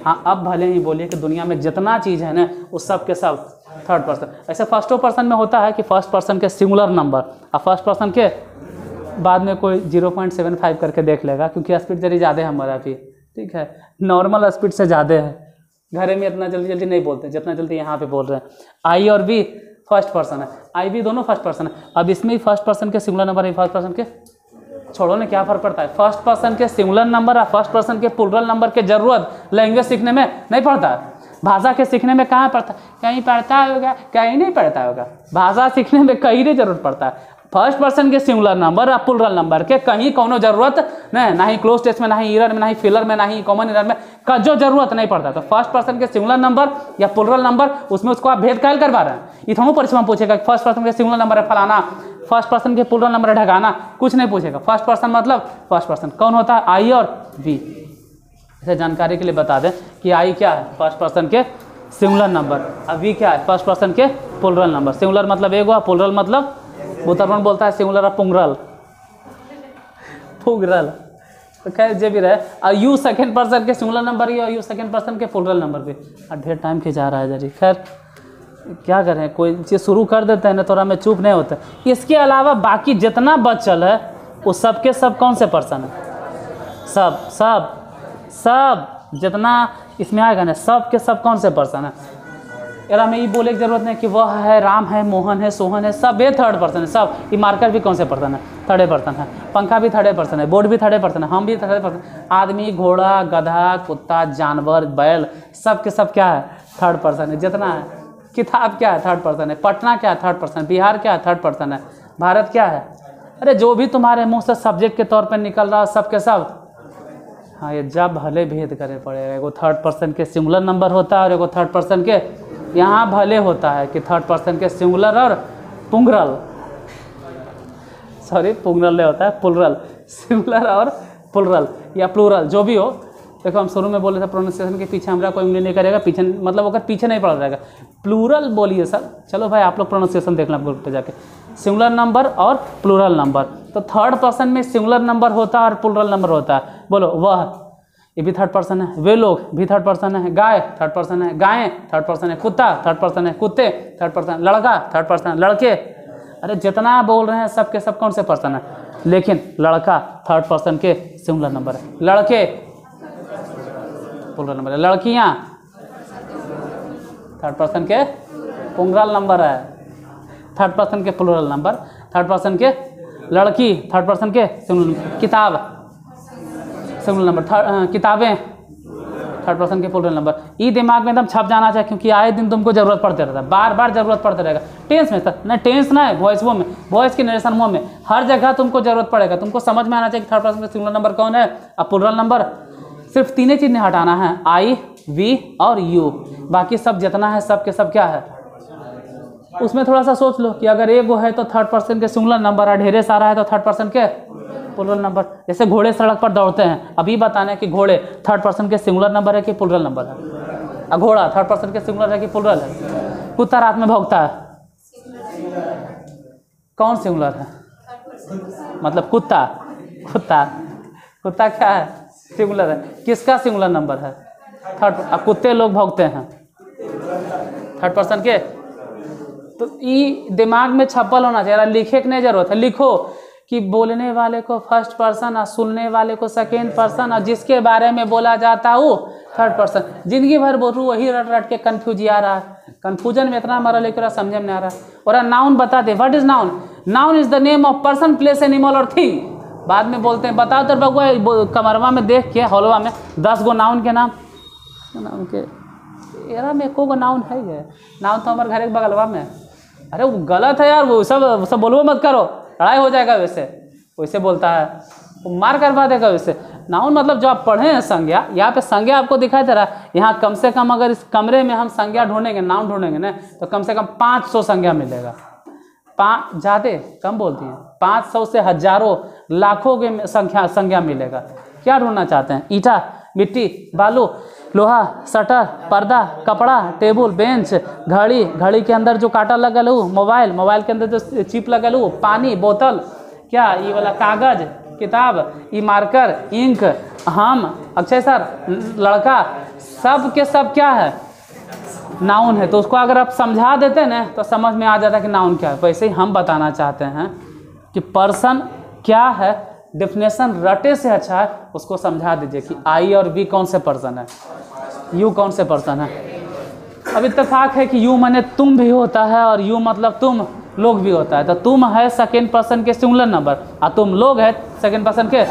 हाँ, अब भले ही बोलिए कि दुनिया में जितना चीज़ है ना वो सब के सब थर्ड पर्सन। ऐसे फर्स्ट पर्सन में होता है कि फर्स्ट पर्सन के सिंगुलर नंबर और फर्स्ट पर्सन के बाद में कोई 0.75 करके देख लेगा, क्योंकि स्पीड जरी ज़्यादा है हमारा भी, ठीक है, नॉर्मल स्पीड से ज़्यादा है। घरे में इतना जल्दी नहीं बोलते जितना जल्दी यहाँ पे बोल रहे हैं। आई और वी फर्स्ट पर्सन है, आई वी दोनों फर्स्ट पर्सन है। अब इसमें ही फर्स्ट पर्सन के सिंगुलर नंबर है, फर्स्ट पर्सन के छोड़ो ना, क्या फर्क पड़ता है। फर्स्ट पर्सन के सिंगुलर नंबर और फर्स्ट पर्सन के प्लूरल नंबर की जरूरत लैंग्वेज सीखने में नहीं पड़ता है, भाषा के सीखने में कहाँ पड़ता है, कहीं पड़ता होगा, कहीं नहीं पड़ता होगा। भाषा सीखने में कहीं नहीं जरूरत पड़ता है। फर्स्ट पर्सन के सिंगुलर नंबर और प्लूरल नंबर के कहीं कोनो जरूरत नहीं, ना ही क्लोज टेस्ट में, ना ही ईरर में, ना ही फिलर में, ना ही कॉमन ईरर में का जो जरूरत नहीं पड़ता। तो फर्स्ट पर्सन के सिंगुलर नंबर या प्लूरल नंबर, उसमें उसको आप भेद कैल करवा रहे हैं। ये थोड़ा परिश्रम पूछेगा फर्स्ट पर्सन के सिंगुलर नंबर है फलाना, फर्स्ट पर्सन के प्लूरल नंबर है ढगाना, कुछ नहीं पूछेगा। फर्स्ट पर्सन मतलब फर्स्ट पर्सन कौन होता है, आई और वी। इसे जानकारी के लिए बता दें कि आई क्या है, फर्स्ट पर्सन के सिंगुलर नंबर, और वी क्या है, फर्स्ट पर्सन के प्लूरल नंबर। सिंगुलर मतलब एक हुआ, प्लूरल मतलब बुतरमन बोलता है सिंगुलर और पुंगरल, तो खैर जो भी रहे। और यू सेकंड पर्सन के सिंगुलर नंबर ही और यू सेकंड पर्सन के प्लूरल नंबर भी। ढेर टाइम खिंचा रहा है जरी, खैर क्या करें, कोई चीज़ शुरू कर देते हैं ना थोड़ा में चुप नहीं होता। इसके अलावा बाकी जितना बचल है वो सब के सब कौन से पर्सन है, सब सब सब जितना इसमें आएगा ना सब के सब कौन से पर्सन है, यार हमें ये बोले की जरूरत नहीं कि वह है, राम है, मोहन है, सोहन है, सब ये थर्ड पर्सन है सब। ये मार्कर भी कौन से पर्सन है? थर्ड पर्सन है। पंखा भी थर्ड पर्सन है, बोर्ड भी थर्ड पर्सन है, हम भी थर्ड पर्सन। आदमी, घोड़ा, गधा, कुत्ता, जानवर, बैल, सब के सब क्या है? थर्ड पर्सन है जितना है। किताब क्या है? थर्ड पर्सन है। पटना क्या है? Third person. बिहार क्या है? थर्ड पर्सन है। भारत क्या है? अरे जो भी तुम्हारे मुंह से सब्जेक्ट के तौर पर निकल रहा है सब के सब, हाँ ये जब भले भेद करे पड़ेगा। एगो थर्ड पर्सन के सिंगुलर नंबर होता है और एगो थर्ड पर्सन के, यहाँ भले होता है कि थर्ड पर्सन के सिंगुलर और पुंगरल, सॉरी पुंगरल नहीं होता है, प्लुरल, सिंगुलर और प्लुरल या प्लूरल जो भी हो। देखो हम शुरू में बोले थे प्रोनाउंसिएशन के पीछे हमारा कोई उंगली नहीं करेगा, पीछे मतलब अगर पीछे नहीं पड़ रहेगा। प्लूरल बोलिए सर। चलो भाई आप लोग प्रोनाउंसिएशन देखना ग्रुप पे जाके। सिंगुलर नंबर और प्लूरल नंबर, तो थर्ड पर्सन में सिंगुलर नंबर होता है और प्लूरल नंबर होता है। बोलो वह, ये भी थर्ड पर्सन है। वे लोग भी थर्ड पर्सन है। गाय थर्ड पर्सन है, गायें थर्ड पर्सन है। कुत्ता थर्ड पर्सन है, कुत्ते थर्ड पर्सन। लड़का थर्ड पर्सन है, लड़के। अरे जितना बोल रहे हैं सब के सब कौन से पर्सन है? लेकिन लड़का थर्ड पर्सन के सिंगुलर नंबर है, लड़के प्लूरल नंबर है, लड़कियां थर्ड पर्सन के प्लूरल नंबर है। थर्ड पर्सन के प्लूरल नंबर, थर्ड पर्सन के लड़की, थर्ड पर्सन के सिंगुलर नंबर। किताब सिंगुलर नंबर, किताबें थर्ड पर्सन के प्लूरल नंबर। ये दिमाग में एकदम छप जाना चाहिए, क्योंकि आए दिन तुमको जरूरत पड़ते रहता है, बार बार जरूरत पड़ता रहेगा। टेंस में सर नहीं, टेंस ना है, वॉइस वो में, वॉइस की नरेशन वो में, हर जगह तुमको जरूरत पड़ेगा। तुमको समझ में आना चाहिए कि थर्ड पर्सन का सिंगुलर नंबर कौन है और प्लूरल नंबर। सिर्फ तीन ही चीज़ नहीं हटाना है, आई, वी और यू। बाकी सब जितना है सब के सब क्या है? उसमें थोड़ा सा सोच लो कि अगर एगो है तो थर्ड पर्सन के सिंगुलर नंबर, और ढेरे सारा है तो थर्ड पर्सन के प्लूरल नंबर। जैसे घोड़े सड़क पर दौड़ते हैं, अभी बताना है कि घोड़े थर्ड पर्सन के सिंगुलर नंबर है कि प्लूरल नंबर है? और घोड़ा थर्ड पर्सन के सिंगुलर है कि प्लूरल है? कुत्ता रात में भौंकता है, कौन सिंगुलर है? मतलब कुत्ता, कुत्ता कुत्ता क्या है? सिंगुलर है। किसका सिंगुलर नंबर है? थर्ड। अब कुत्ते लोग भौंकते हैं थर्ड पर्सन के। तो ये दिमाग में छपल होना चाहिए, लिखे की नहीं जरूरत है। लिखो कि बोलने वाले को फर्स्ट पर्सन और सुनने वाले को सेकेंड पर्सन, और जिसके बारे में बोला जाता है वो थर्ड पर्सन। जिंदगी भर बोलूँ वही रट रट के कन्फ्यूज आ रहा है। कन्फ्यूजन में इतना हमारा लेकर समझ में नहीं आ रहा। और नाउन बता दे, what is noun? Noun is the name of person, place, animal और थिंग। बाद में बोलते हैं बताओ तो बबुआ कमरवा में देख के हॉलवा में 10 गो नाउन के नाम के यार में एको गो नाउन है ये। नाउन तो हमारे घर के बगलवा में। अरे वो गलत है यार, वो सब बोलबो मत करो, लड़ाई हो जाएगा। वैसे बोलता है, वो मार करवा देगा वैसे। नाउन मतलब जो आप पढ़े हैं संज्ञा, यहाँ पे संज्ञा आपको दिखाई दे रहा है। यहाँ कम से कम अगर इस कमरे में हम संज्ञा ढूंढेंगे, नाउन ढूंढेंगे ना, तो कम से कम 500 संज्ञा मिलेगा। ज़्यादा कम बोलती हैं, 500 से हजारों लाखों के संज्ञा मिलेगा। क्या ढूंढना चाहते हैं? ईंटा, मिट्टी, बालू, लोहा, शटर, पर्दा, कपड़ा, टेबल, बेंच, घड़ी, घड़ी के अंदर जो कांटा लगल हो, मोबाइल, मोबाइल के अंदर जो चिप लगल हो, पानी, बोतल, क्या ये वाला कागज, किताब, ये मार्कर, इंक, हम, अक्षय सर, लड़का, सब के सब क्या है? नाउन है। तो उसको अगर आप समझा देते ना तो समझ में आ जाता है कि नाउन क्या है। वैसे ही हम बताना चाहते हैं कि पर्सन क्या है, डेफिनेशन रटे से अच्छा है उसको समझा दीजिए कि आई और वी कौन से पर्सन है, यू कौन से पर्सन है। अब इत्तेफाक है कि यू माने तुम भी होता है और यू मतलब तुम लोग भी होता है। तो तुम है सेकेंड पर्सन के सिंगुलर नंबर और तुम लोग है सेकेंड पर्सन के।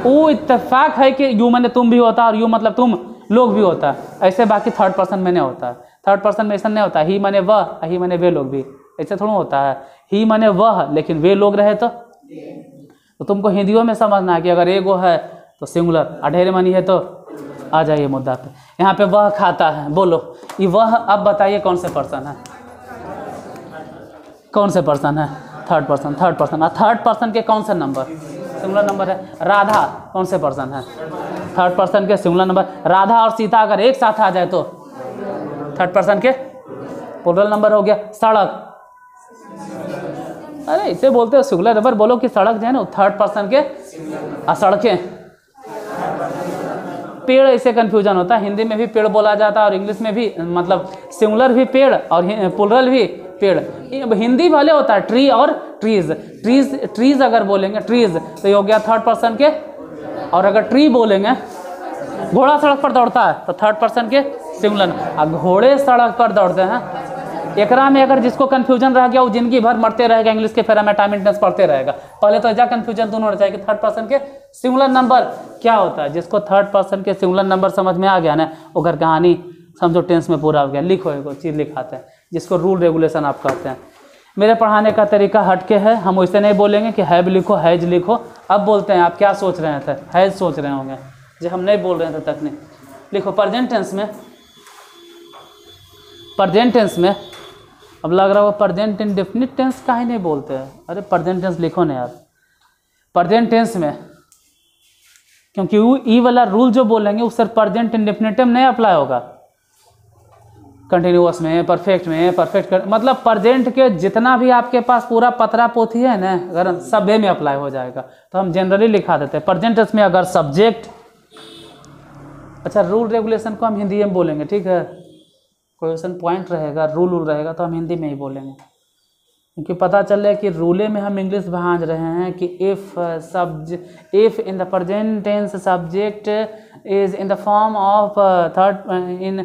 वो इत्तेफाक है कि यू माने तुम भी होता है और यू मतलब तुम लोग भी होता है। ऐसे बाकी थर्ड पर्सन में नहीं होता है। थर्ड पर्सन में ऐसा नहीं होता ही माने वह, ही माने वे लोग भी, ऐसे थोड़ा होता है। ही माने वह लेकिन वे लोग रहे तो तुमको हिंदियों में समझना है कि अगर एगो है तो सिंगुलर, अढेरे मनी है तो आ जाइए मुद्दा पे। यहाँ पे वह खाता है, बोलो ये वह। अब बताइए कौन से पर्सन है? कौन से पर्सन है? Third person. थर्ड पर्सन और थर्ड पर्सन के कौन सा नंबर? सिंगुलर नंबर है। राधा कौन से पर्सन है? थर्ड पर्सन के सिंगुलर नंबर। राधा और सीता अगर एक साथ आ जाए तो थर्ड पर्सन के प्लूरल नंबर हो गया। सड़क, अरे इसे बोलते हो सिंगुलर नंबर, बोलो कि सड़क जो है ना थर्ड पर्सन के। सड़कें, पेड़, इससे कंफ्यूजन होता है। हिंदी में भी पेड़ बोला जाता है और इंग्लिश में भी, मतलब सिंगुलर भी पेड़ और प्लूरल भी पेड़। हिंदी भले होता है ट्री और ट्रीज। ट्रीज अगर बोलेंगे ट्रीज तो ये हो गया थर्ड पर्सन के, और अगर ट्री बोलेंगे घोड़ा सड़क पर दौड़ता है तो थर्ड पर्सन के सिंगुलर। अब घोड़े सड़क पर दौड़ते हैं, एकरा में अगर जिसको कंफ्यूजन रह गया वो जिंदगी भर मरते रहेगा, इंग्लिश के फेरा में टाइम इंटेंस पढ़ते रहेगा। पहले तो ऐसा कंफ्यूजन दोनों होना चाहिए कि थर्ड पर्सन के सिंगुलर नंबर क्या होता है। जिसको थर्ड पर्सन के सिंगुलर नंबर समझ में आ गया ना, वो घर कहानी समझो टेंस में पूरा हो गया। लिखो एक चीज़ लिखाते हैं जिसको रूल रेगुलेशन आप कहते हैं। मेरे पढ़ाने का तरीका हटके है, हम वैसे नहीं बोलेंगे कि हैव लिखो हैज लिखो। अब बोलते हैं आप क्या सोच रहे थे, हैज सोच रहे होंगे, जो हम नहीं बोल रहे थे तक नहीं। लिखो प्रेजेंट टेंस में, प्रेजेंट टेंस में अब लग रहा हो प्रेजेंट इंडेफिनिट टेंस काहे नहीं बोलते हैं। अरे प्रेजेंट टेंस लिखो ना यार। प्रेजेंट टेंस में क्योंकि वो ई वाला रूल जो बोलेंगे उस सर प्रेजेंट इंडेफिनिट में नहीं अप्लाई होगा। कंटिन्यूअस में, परफेक्ट में, परफेक्ट मतलब प्रेजेंट के जितना भी आपके पास पूरा पतरा पोथी है ना, अगर सभ्य में अप्लाई हो जाएगा तो हम जनरली लिखा देते हैं प्रेजेंट टेंस में अगर सब्जेक्ट। अच्छा रूल रेगुलेशन को हम हिंदी में बोलेंगे, ठीक है। क्वेश्चन पॉइंट रहेगा, रूल रहेगा तो हम हिंदी में ही बोलेंगे, क्योंकि पता चल रहा है कि रूले में हम इंग्लिश भांज रहे हैं कि if in the present tense subject is in the form of third in,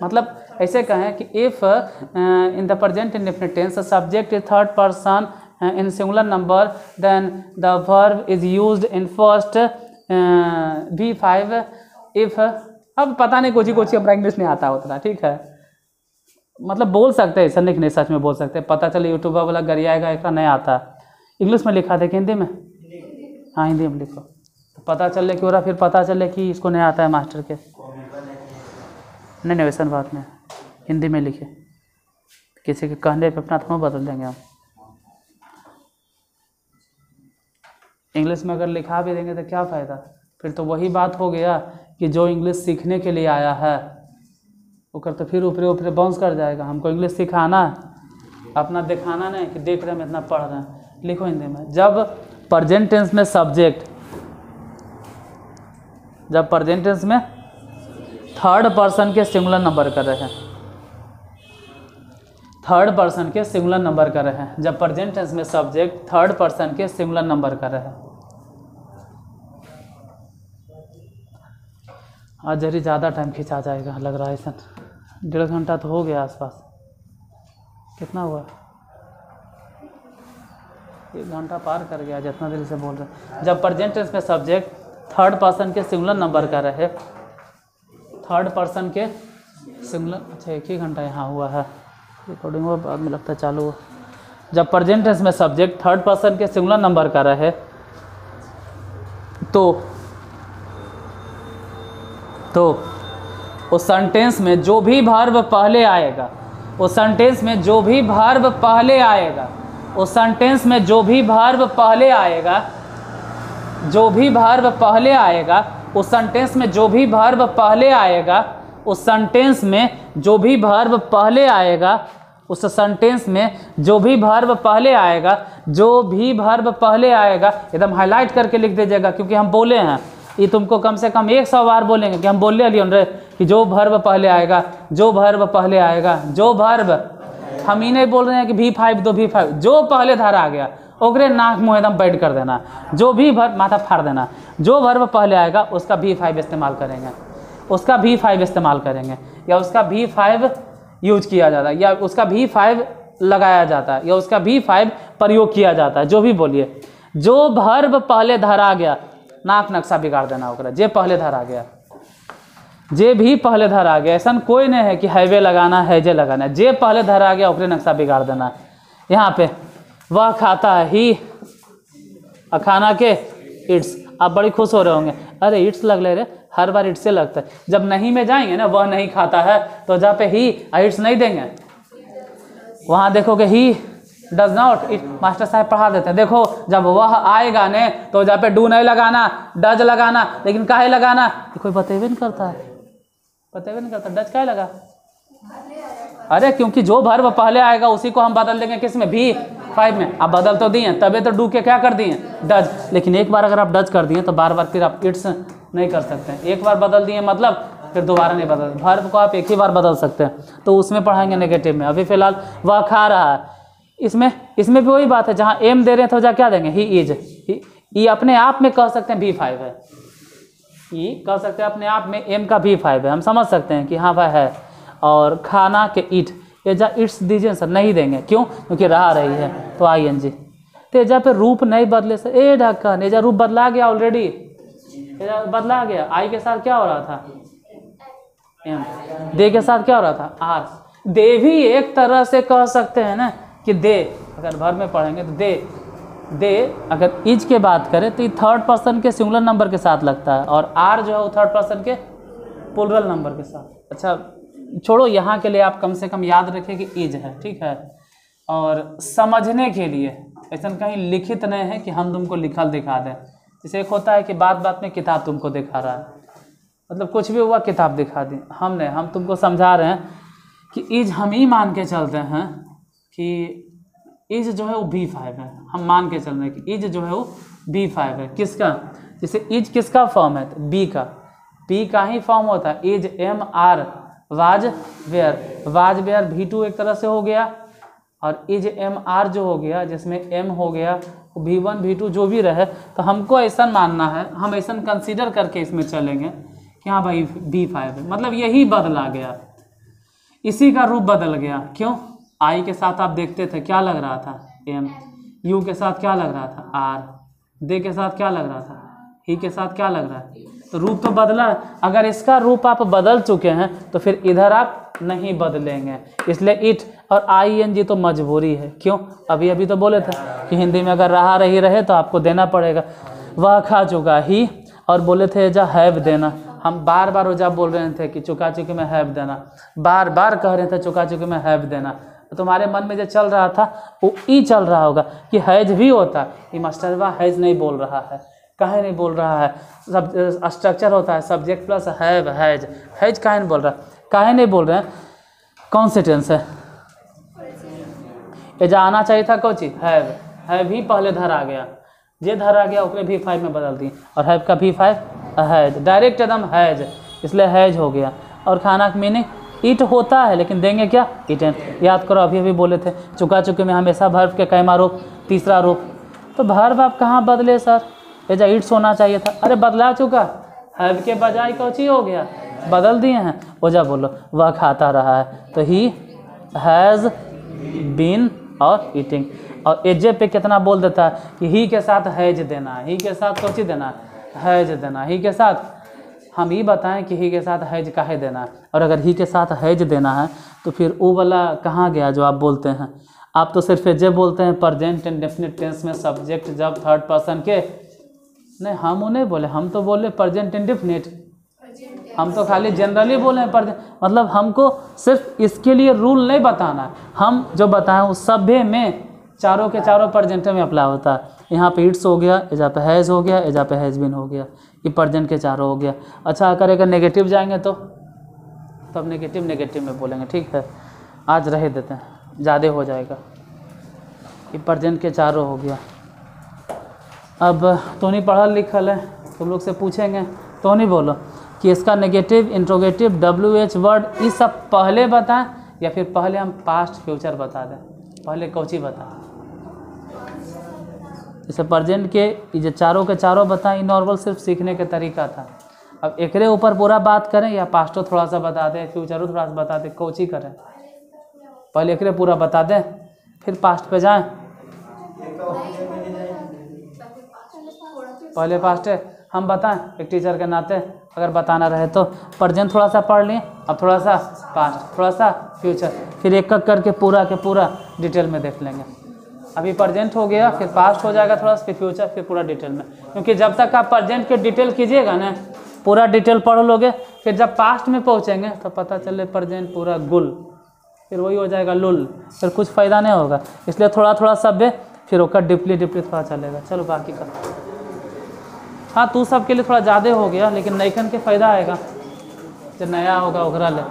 मतलब ऐसे कहें कि if in the present indefinite tense subject is third person in singular number then the verb is used in first V5 if. अब पता नहीं कुछ हमारा English नहीं आता उतना, ठीक है। मतलब बोल सकते हैं, ऐसा नहीं सच में बोल सकते हैं। पता चले यूट्यूबर वाला गरियाएगा एक नहीं आता, इंग्लिश में लिखा था कि हिंदी में, हाँ हिंदी में लिखो, पता चले कि फिर पता चले कि इसको नहीं आता है मास्टर के। नहीं वैसा बात नहीं, हिंदी में लिखे, किसी के कहने पे अपना थोड़ा बदल देंगे हम। इंग्लिश में अगर लिखा भी देंगे तो क्या फ़ायदा, फिर तो वही बात हो गया कि जो इंग्लिश सीखने के लिए आया है वो कर तो फिर ऊपरे बाउंस कर जाएगा। हमको इंग्लिश सिखाना है, अपना दिखाना नहीं कि देख रहे हैं हम इतना पढ़ रहे हैं। लिखो हिंदी में, जब प्रेजेंट टेंस में सब्जेक्ट, जब प्रेजेंट टेंस में थर्ड पर्सन के सिंगुलर नंबर कर रहे हैं, थर्ड पर्सन के सिंगुलर नंबर कर रहे हैं, जब प्रेजेंट टेंस में सब्जेक्ट थर्ड पर्सन के सिंगुलर नंबर कर रहे हैं। आज जरी ज़्यादा टाइम खिंचा जाएगा लग रहा है, सर 1.5 घंटा तो हो गया आसपास। कितना हुआ, 1 घंटा पार कर गया जितना देर से बोल रहे। जब प्रेजेंट टेंस में सब्जेक्ट थर्ड पर्सन के सिंगुलर नंबर कर रहे, थर्ड पर्सन के सिंगुलर, अच्छा 1 ही घंटा यहाँ हुआ है, रिकॉर्डिंग हुआ बाद में लगता है चालू हुआ। जब प्रेजेंट टेंस में सब्जेक्ट थर्ड पर्सन के सिंगुलर नंबर कर रहे तो उस सेंटेंस में जो भी वर्ब पहले आएगा, उस सेंटेंस में जो भी वर्ब पहले आएगा, उस सेंटेंस में जो भी वर्ब पहले आएगा, जो भी वर्ब पहले आएगा, उस सेंटेंस में जो भी वर्ब पहले आएगा, उस सेंटेंस में जो भी वर्ब पहले आएगा, उस सेंटेंस में जो भी वर्ब पहले आएगा, जो भी वर्ब पहले आएगा, एकदम हाईलाइट करके लिख दीजिएगा, क्योंकि हम बोले हैं ये तुमको कम से कम 100 बार बोलेंगे कि हम बोले लियोन रे कि जो वर्ब पहले आएगा, जो वर्ब पहले आएगा, जो वर्ब, हम ही नहीं बोल रहे हैं कि V5 दो V5, जो पहले धारा आ गया ओकरे नाक मुँह एकदम बैठ कर देना, जो भी वर्ब माथा फाड़ देना, जो वर्ब पहले आएगा उसका V5 इस्तेमाल करेंगे, उसका V5 इस्तेमाल करेंगे, या उसका V5 यूज किया जाता है, या उसका V5 लगाया जाता है, या उसका V5 प्रयोग किया जाता है, जो भी बोलिए। जो वर्ब पहले धारा आ गया नाक नक्शा बिगाड़ देना ओकरा, जे पहले धारा आ गया, जे भी पहले धारा आ गया, ऐसा कोई नहीं है कि हाईवे लगाना है जे लगाना है, जे पहले धारा आ गया ओकरे नक्शा बिगाड़ देना। यहाँ पे वह खाता है ही, खाना के इट्स, आप बड़ी खुश हो रहे होंगे, अरे इट्स लग ले रे, हर बार इट्स से लगता है। जब नहीं में जाएंगे ना, वह नहीं खाता है, तो जहाँ पे ही इट्स नहीं देंगे, वहाँ देखोगे ही डज नॉट, मास्टर साहब पढ़ा देते हैं। देखो जब वह आएगा ने तो जहाँ पे डू नहीं लगाना, डज लगाना, लेकिन काहे लगाना कोई बतेबे नहीं करता है, बतेबे नहीं करता, डज काहे लगा, अरे क्योंकि जो वर्ब पहले आएगा उसी को हम बदल देंगे, किस में V5 में। आप बदल तो दिए, तबे तो डू के क्या कर दिए डज, लेकिन एक बार अगर आप डज कर दिए तो बार बार फिर आप इट्स नहीं कर सकते हैं। एक बार बदल दिए मतलब फिर दोबारा नहीं बदल, वर्ब को आप एक ही बार बदल सकते हैं, तो उसमें पढ़ाएंगे नेगेटिव में। अभी फिलहाल वह खा रहा है, इसमें भी वही बात है, जहाँ एम दे रहे हैं तो जहाँ क्या देंगे ही इज, ये अपने आप में कह सकते हैं V5 है, ई कह सकते हैं अपने आप में एम का V5 है, हम समझ सकते हैं कि हाँ भाई है। और खाना के ईट, एजा इट्स दीजिए सर, नहीं देंगे, क्यों? क्योंकि रहा रही है तो ING। तो एजा पे रूप नहीं बदले सर, ए ढक्कन, एजा रूप बदला गया ऑलरेडी, एजा बदला गया। आई के साथ क्या हो रहा था? एम। दे के साथ क्या हो रहा था? आर। दे भी एक तरह से कह सकते हैं ना कि दे, अगर भर में पढ़ेंगे तो दे अगर इज के बात करें तो ये थर्ड पर्सन के सिंगुलर नंबर के साथ लगता है, और आर जो है वो थर्ड पर्सन के प्लूरल नंबर के साथ। अच्छा छोड़ो, यहाँ के लिए आप कम से कम याद रखें कि इज है, ठीक है। और समझने के लिए ऐसा कहीं लिखित नहीं है कि हम तुमको लिखल दिखा दें। जैसे एक होता है कि बात बात में किताब तुमको दिखा रहा है, मतलब कुछ भी हुआ किताब दिखा दी, हम तुमको समझा रहे हैं कि इज हम ही मान के चलते हैं कि इज जो है वो V5 है, हम मान के चल रहे हैं कि इज जो है वो V5 है। किसका? जैसे इज किसका फॉर्म है? बी का ही फॉर्म होता है। Is MR was where V2 एक तरह से हो गया, और इज MR जो हो गया जिसमें M हो गया, V1 V2 जो भी रहे, तो हमको ऐसा मानना है, हम ऐसा कंसीडर करके इसमें चलेंगे कि हाँ भाई V5 है, मतलब यही बदला गया, इसी का रूप बदल गया। क्यों? आई के साथ आप देखते थे क्या लग रहा था? M। यू के साथ क्या लग रहा था? R। दे के साथ क्या लग रहा था? ही के साथ क्या लग रहा है? तो रूप तो बदला। अगर इसका रूप आप बदल चुके हैं तो फिर इधर आप नहीं बदलेंगे, इसलिए इट और ING तो मजबूरी है। क्यों? अभी तो बोले थे कि हिंदी में अगर रहा रही रहे तो आपको देना पड़ेगा। वह खा चुका ही, और बोले थे एजा हैव देना, हम बार बार ओजा बोल रहे थे कि चुका चुके में हैव देना, बार बार कह रहे थे चुका चुके में हैव देना। तो तुम्हारे मन में जो चल रहा था वो ई चल रहा होगा कि हैज भी होता, ये मास्टरवा हैज नहीं बोल रहा है। काहे नहीं बोल रहा है? सब स्ट्रक्चर होता है सब्जेक्ट प्लस हैव, हैज काहे नहीं बोल रहा? काहे नहीं बोल रहे हैं? कौन से टेंस है? एजा आना चाहिए था कोची हैव ही पहले धर आ गया, जे धर आ गया ओकरे V5 में बदल दी, और हैव का V5 हैज, डायरेक्ट एकदम हैज, इसलिए हैज हो गया। और खाना का मीनिंग ईट होता है, लेकिन देंगे क्या? ईटन। याद करो अभी बोले थे चुका चुके में हमेशा वर्ब के कैमा रूप, तीसरा रूप। तो वर्ब आप कहाँ बदले सर? एजा ईट्स होना चाहिए था, अरे बदला चुका, हैव के बजाय कौची हो गया? बदल दिए हैं। ओजा बोलो वह खाता रहा है, तो ही हैज़ बीन और ईटिंग। और एजे पे कितना बोल देता है कि ही के साथ हैज देना, ही के साथ कौची देना? हैज देना। ही के साथ हम ही बताएं कि ही के साथ हैज काहे देना है, और अगर ही के साथ हैज देना है तो फिर वो वाला कहाँ गया जो आप बोलते हैं? आप तो सिर्फ एजे बोलते हैं प्रेजेंट इंडेफिनिट टेंस में सब्जेक्ट जब थर्ड पर्सन के, नहीं हम उन्हें बोले, हम तो बोले प्रेजेंट इंडेफिनिट, हम तो खाली जनरली बोले हैं प्रेजेंट, मतलब हमको सिर्फ इसके लिए रूल नहीं बताना है, हम जो बताएं उस सभ्य में चारों के चारों प्रेजेंट में अप्लाई होता है। यहाँ पे इट्स हो गया, एजा पे हैज़ हो गया, एजा पे हैज़ बीन हो गया, ये प्रेजेंट के चारों हो गया। अच्छा अगर एक नेगेटिव जाएंगे तो अब नेगेटिव में बोलेंगे, ठीक है। आज रह देते हैं, ज़्यादा हो जाएगा। ये प्रेजेंट के चारों हो गया। अब तो नहीं पढ़ल लिखल है, तुम लोग से पूछेंगे तो नहीं बोलो कि इसका नेगेटिव, इंट्रोगेटिव, WH वर्ड ये सब पहले बताएं या फिर पहले हम पास्ट फ्यूचर बता दें? पहले कौची बता? जैसे प्रेजेंट के ये जो चारों के चारों बताएं, नॉर्मल सिर्फ सीखने के तरीका था। अब एकरे ऊपर पूरा बात करें या पास्टो थोड़ा सा बता दें, फ्यूचरो थोड़ा सा बता दें, कौची करें? पहले एकरे पूरा बता दें फिर पास्ट पे जाएं। पहले पास्ट है हम बताएं एक टीचर के नाते, अगर बताना रहे तो प्रेजेंट थोड़ा सा पढ़ लें, अब थोड़ा सा पास्ट, थोड़ा सा फ्यूचर, फिर एक एक करके पूरा के पूरा डिटेल में देख लेंगे। अभी प्रेजेंट हो गया, फिर पास्ट हो जाएगा थोड़ा सा, फिर फ्यूचर, फिर पूरा डिटेल में। क्योंकि जब तक आप प्रेजेंट के डिटेल कीजिएगा ना, पूरा डिटेल पढ़ लोगे, फिर जब पास्ट में पहुँचेंगे तो पता चले प्रेजेंट पूरा गुल, फिर वही हो जाएगा लुल, फिर कुछ फ़ायदा नहीं होगा। इसलिए थोड़ा थोड़ा सभ्य, फिर होकर डिपली थोड़ा चलेगा। चलो बाकी का हाँ तू सब के लिए थोड़ा ज़्यादा हो गया, लेकिन नईकन के फ़ायदा आएगा, जो नया होगा ओकरा ले।